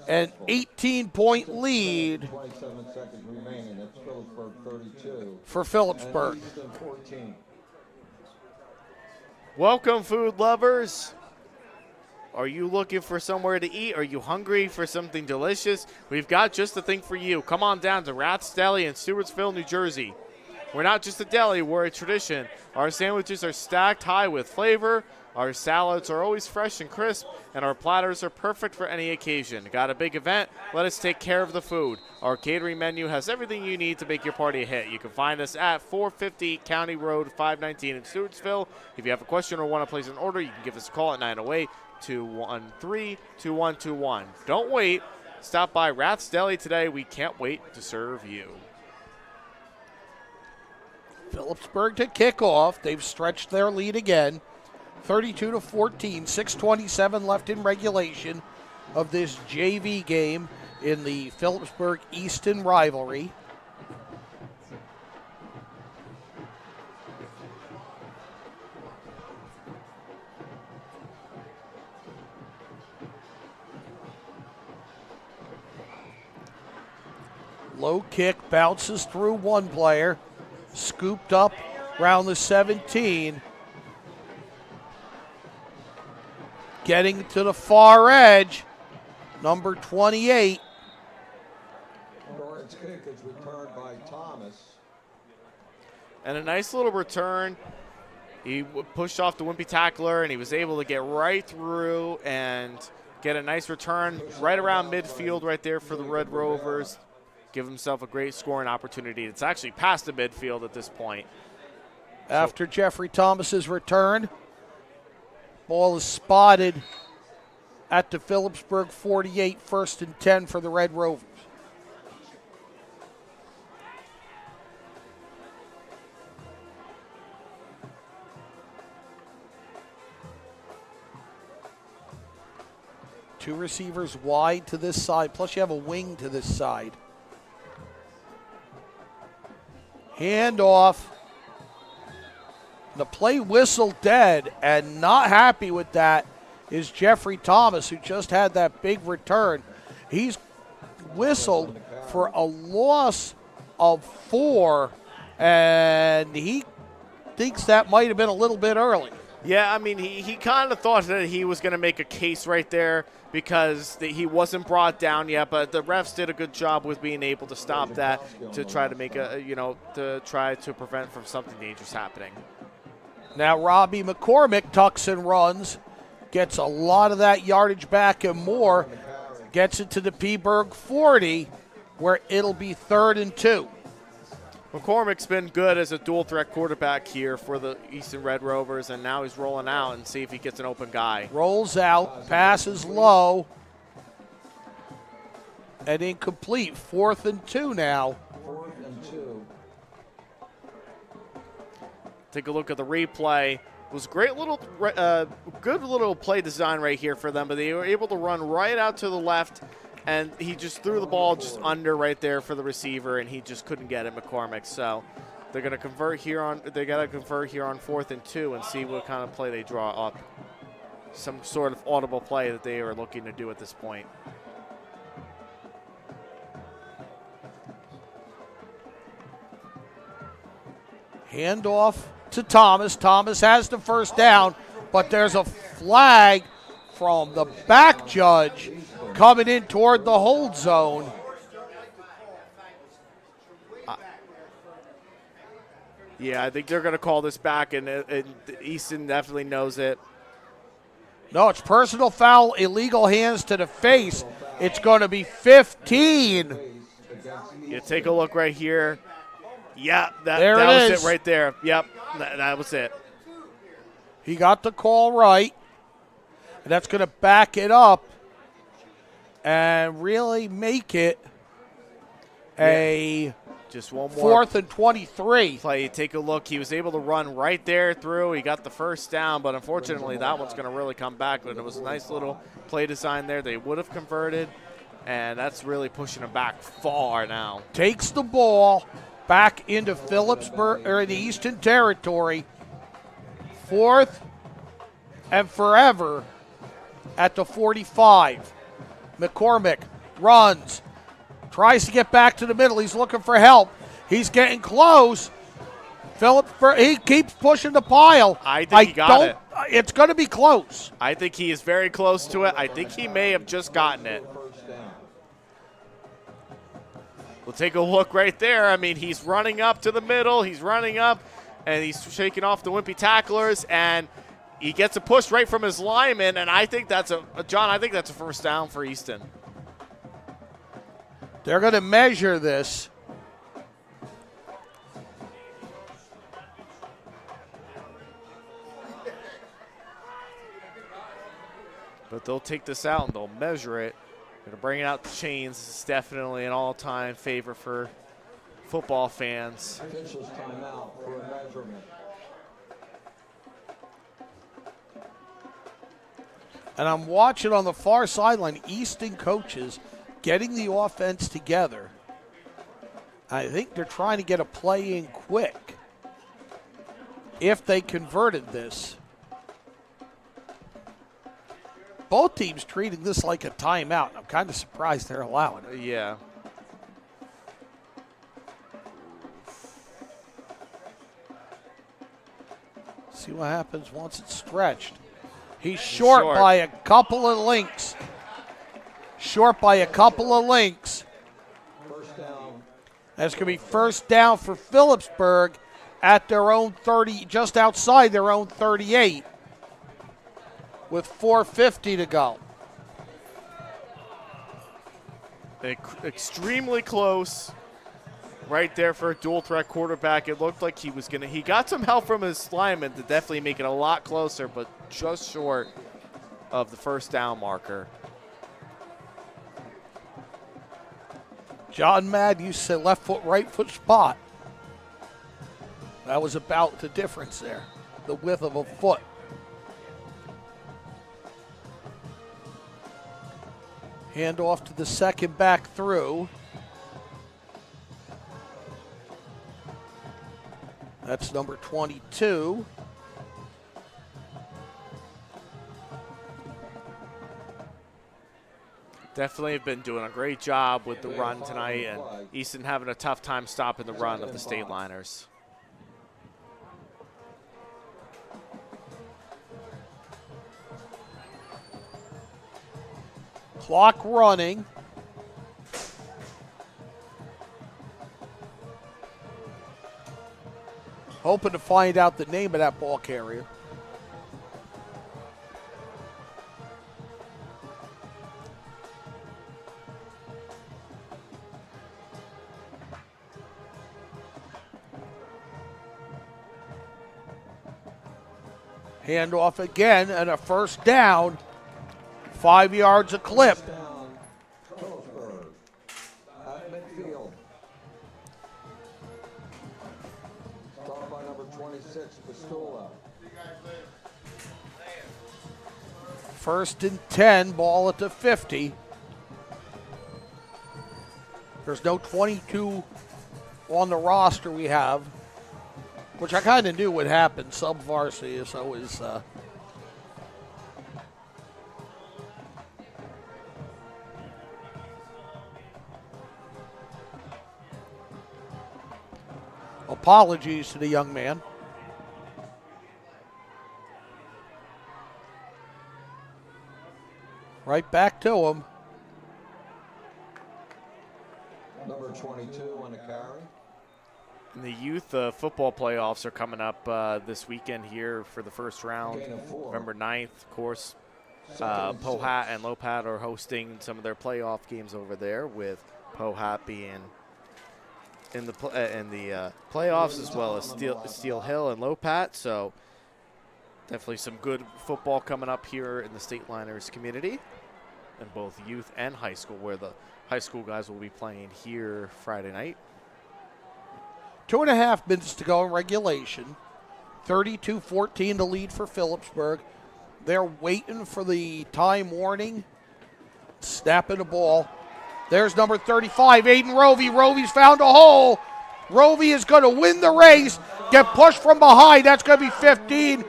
An 18-point lead 27 seconds remaining. That's Phillipsburg 32. for Philipsburg. And Easton 14. Welcome, food lovers. Are you looking for somewhere to eat? Are you hungry for something delicious? We've got just the thing for you. Come on down to Rath's Deli in Stewartsville, New Jersey. We're not just a deli, we're a tradition. Our sandwiches are stacked high with flavor. Our salads are always fresh and crisp, and our platters are perfect for any occasion. Got a big event? Let us take care of the food. Our catering menu has everything you need to make your party a hit. You can find us at 450 County Road 519 in Stewartsville. If you have a question or want to place an order, you can give us a call at 908-213-2121. Don't wait. Stop by Rath's Deli today. We can't wait to serve you. Phillipsburg to kick off. They've stretched their lead again. 32-14, 6:27 left in regulation of this JV game in the Phillipsburg-Easton rivalry. Low kick bounces through one player, scooped up around the 17. Getting to the far edge, number 28. Lawrence kick is returned by Thomas. And a nice little return. He pushed off the wimpy tackler, and he was able to get right through and get a nice return right around midfield right there for the Red Rovers. Give himself a great scoring opportunity. It's actually past the midfield at this point. After Jeffrey Thomas's return, ball is spotted at the Phillipsburg 48, 1st and 10 for the Red Rovers. Two receivers wide to this side, plus you have a wing to this side. Handoff. The play whistle dead, and not happy with that is Jeffrey Thomas, who just had that big return. He's whistled for a loss of 4, and he thinks that might have been a little bit early. Yeah, I mean, he kind of thought that he was going to make a case right there because he wasn't brought down yet, but the refs did a good job with being able to stop that to try to make to try to prevent from something dangerous happening. Now Robbie McCormick tucks and runs, gets a lot of that yardage back and more, gets it to the Peaburg 40, where it'll be 3rd and 2. McCormick's been good as a dual threat quarterback here for the Easton Red Rovers, and now he's rolling out and see if he gets an open guy. Rolls out, passes low, and incomplete. 4th and 2 now. 4th and 2. Take a look at the replay. It was great little, good little play design right here for them, but they were able to run right out to the left, and he just threw the ball just under right there for the receiver, and he just couldn't get it, McCormick. So they're going to convert here on. They got to convert here on 4th and 2 and see what kind of play they draw up. Some sort of audible play that they are looking to do at this point. Handoff to Thomas. Thomas has the first down, but there's a flag from the back judge coming in toward the hold zone. Yeah, I think they're going to call this back, and Easton definitely knows it. No, it's personal foul, illegal hands to the face. It's going to be 15. You take a look right here. Yeah, that was it right there. Yep, that was it. He got the call right, and that's going to back it up and really make it a just one more 4th and 23. play. Take a look. He was able to run right there through. He got the first down, but unfortunately that one's going to really come back. But it was a nice little play design there. They would have converted, and that's really pushing them back far now. Takes the ball back into Phillipsburg, or the Easton territory. 4th and forever at the 45. McCormick runs, tries to get back to the middle. He's looking for help. He's getting close. Phillipsburg, he keeps pushing the pile. I think he got it. It's going to be close. I think he is very close to it. I think he may have just gotten it. We'll take a look right there. I mean, he's running up to the middle. He's running up, and he's shaking off the wimpy tacklers, and he gets a push right from his lineman, and I think that's John, I think that's a first down for Easton. They're going to measure this. But they'll take this out and they'll measure it. Going to bring it out the chains. It's definitely an all-time favorite for football fans. Officials timeout for a measurement. And I'm watching on the far sideline, Easton coaches getting the offense together. I think they're trying to get a play in quick if they converted this. Both teams treating this like a timeout. I'm kind of surprised they're allowing it. Yeah. See what happens once it's stretched. He's short by a couple of links. Short by a couple of links. First down. That's going to be first down for Philipsburg at their own 30, just outside their own 38, with 4:50 to go. Extremely close right there for a dual threat quarterback. It looked like he got some help from his lineman to definitely make it a lot closer, but just short of the first down marker. John Madden used to say left foot, right foot spot. That was about the difference there, the width of a foot. Hand off to the second back through. That's number 22. Definitely have been doing a great job with the run tonight, and Easton having a tough time stopping the run of the Stateliners. Clock running. Hoping to find out the name of that ball carrier. Handoff again and a first down. 5 yards a clip. Down, Phillipsburg. At midfield. Start by number 26, Pistola. First and 10, ball at the 50. There's no 22 on the roster we have, which I kind of knew would happen. Sub-varsity is always apologies to the young man. Right back to him. Number 22 on the carry. And the youth football playoffs are coming up this weekend here for the first round. Gain of 4. November 9th, of course. Second and Pohat 6. and Lopat are hosting some of their playoff games over there, with Pohat being in the playoffs, as well as Steel Hill and Lopat. So definitely some good football coming up here in the Stateliners community, in both youth and high school, where the high school guys will be playing here Friday night. 2.5 minutes to go in regulation. 32-14 the lead for Philipsburg. They're waiting for the time warning. Snapping the ball. There's number 35, Aiden Rovey. Rovey's found a hole. Rovey is going to win the race. Get pushed from behind. That's going to be 15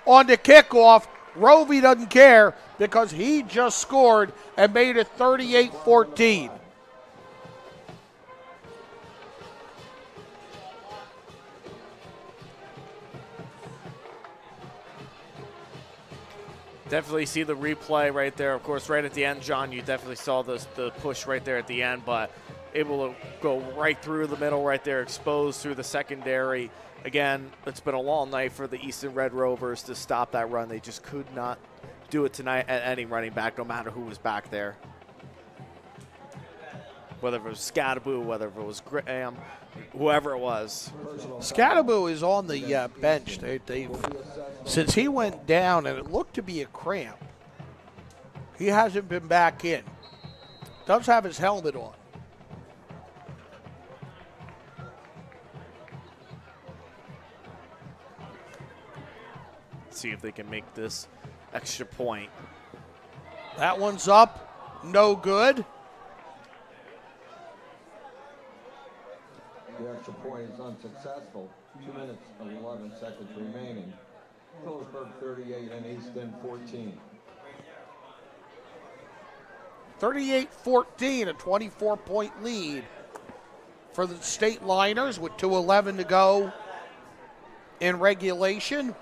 on the kickoff. Rovey doesn't care because he just scored and made it 38-14. Definitely see the replay right there. Of course, right at the end, John, you definitely saw the push right there at the end, but able to go right through the middle right there, exposed through the secondary. Again, it's been a long night for the Easton Red Rovers to stop that run. They just could not do it tonight at any running back, no matter who was back there. Whether it was Scadaboo, whether it was Graham, whoever it was. Scadaboo is on the bench. Since he went down and it looked to be a cramp, he hasn't been back in. Does have his helmet on. See if they can make this extra point. That one's up. No good. The extra point is unsuccessful. 2 minutes and 11 seconds remaining. Phillipsburg 38 and Easton 14. 38-14, a 24-point lead for the Stateliners with 2:11 to go in regulation.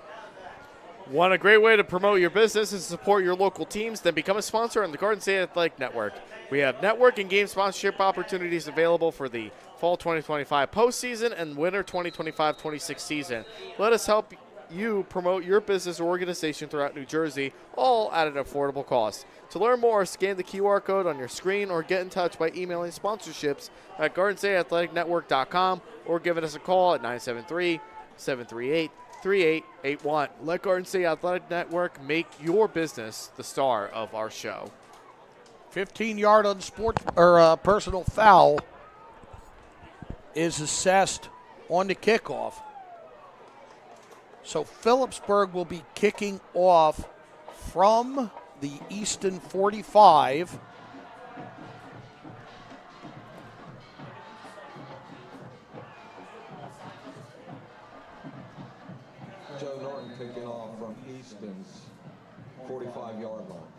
Want a great way to promote your business and support your local teams? Then become a sponsor on the Garden State Athletic Network. We have network and game sponsorship opportunities available for the fall 2025 postseason and winter 2025-26 season. Let us help you promote your business or organization throughout New Jersey, all at an affordable cost. To learn more, scan the QR code on your screen or get in touch by emailing sponsorships at GardenStateAthleticNetwork.com or giving us a call at 973-738-3881. Let Garden State Athletic Network make your business the star of our show. 15-yard on personal foul is assessed on the kickoff. So Philipsburg will be kicking off from the Easton 45. Joe Norton kicking off from Easton's 45-yard line.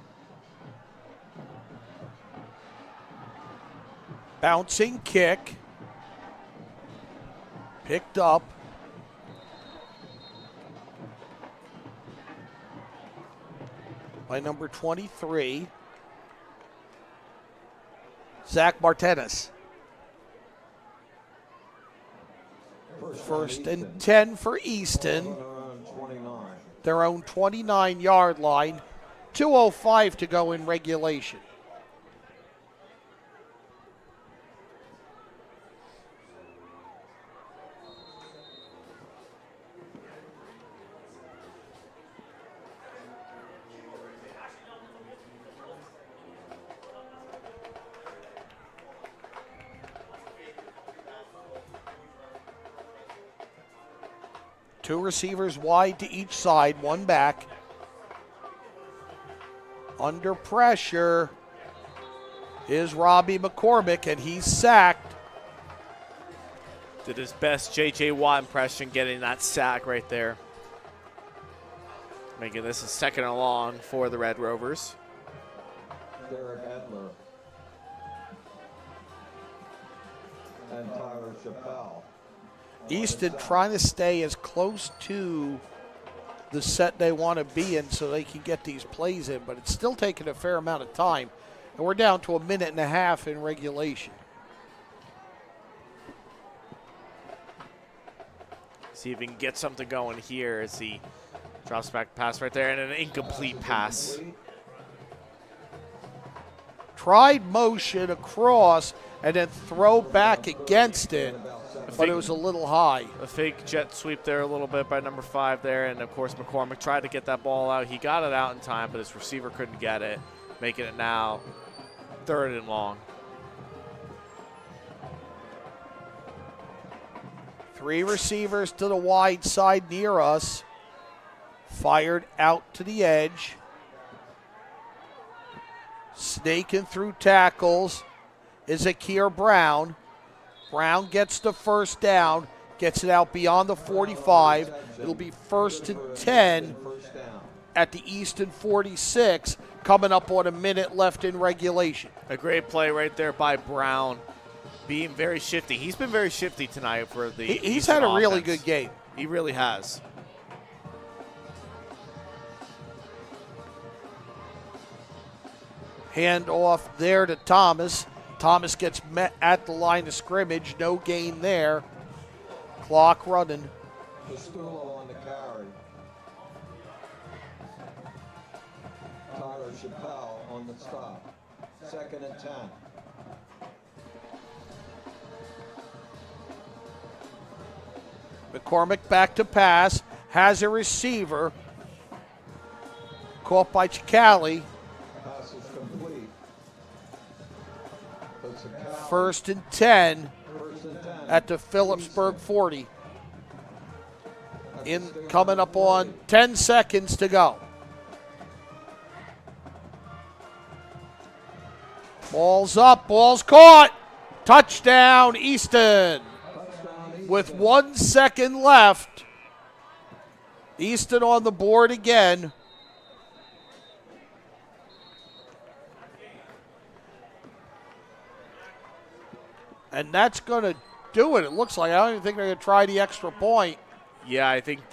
Bouncing kick. Picked up. By number 23, Zach Martinez. First and 10 for Easton. Their own 29-yard line. 2:05 to go in regulation. Two receivers wide to each side, one back. Under pressure is Robbie McCormick, and he's sacked. Did his best J.J. Watt impression getting that sack right there. Making this a 2nd and long for the Red Rovers. Derek Edler and Tyler Chappelle. Easton trying to stay as close to the set they want to be in so they can get these plays in, but it's still taking a fair amount of time. And we're down to 1.5 minutes in regulation. See if he can get something going here as he drops back pass right there and an incomplete pass. Tried motion across and then throw back against it, but it was a little high. A fake jet sweep there a little bit by number 5 there, and of course McCormick tried to get that ball out. He got it out in time, but his receiver couldn't get it, making it now 3rd and long. 3 receivers to the wide side near us. Fired out to the edge. Snaking through tackles is Akir Brown. Brown gets the first down, gets it out beyond the 45. It'll be 1st and 10 at the Easton 46, coming up on 1 minute left in regulation. A great play right there by Brown, being very shifty. He's been very shifty tonight for the He's Easton had a really offense. good game. He really has. Hand off there to Thomas. Thomas gets met at the line of scrimmage. No gain there. Clock running. Pastulo on the carry. Tyler Chappelle on the stop. 2nd and 10. McCormick back to pass. Has a receiver. Caught by Chicali. Pass is complete. But Sakala, 1st and 10 1st and 10. at the Philipsburg 40. Coming up on 10 seconds to go. Ball's up, ball's caught. Touchdown, Easton. With 1 second left. Easton on the board again. And that's going to do it. It looks like I don't even think they're going to try the extra point. Yeah, I think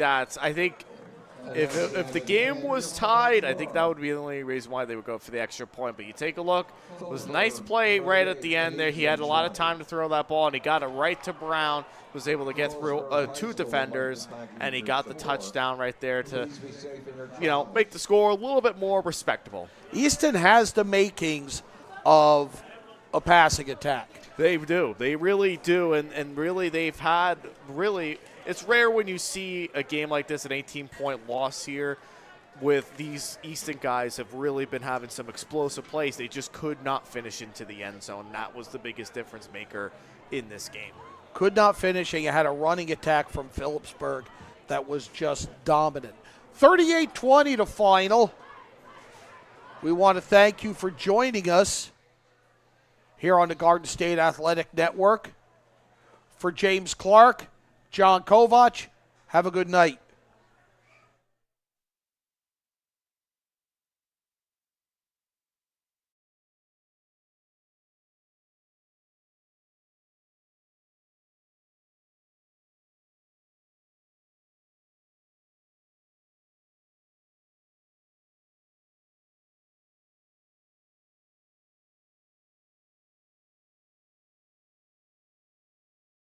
if the game was tied, I think that would be the only reason why they would go for the extra point. But you take a look, it was a nice play right at the end there. He had a lot of time to throw that ball, and he got it right to Brown, was able to get through 2 defenders, and he got the touchdown right there to, make the score a little bit more respectable. Easton has the makings of a passing attack. They do. They really do, and really they've had really – it's rare when you see a game like this, an 18-point loss here, with these Easton guys have really been having some explosive plays. They just could not finish into the end zone. That was the biggest difference maker in this game. Could not finish, and you had a running attack from Philipsburg that was just dominant. 38-20 to final. We want to thank you for joining us here on the Garden State Athletic Network. For James Clark, John Kovach, have a good night.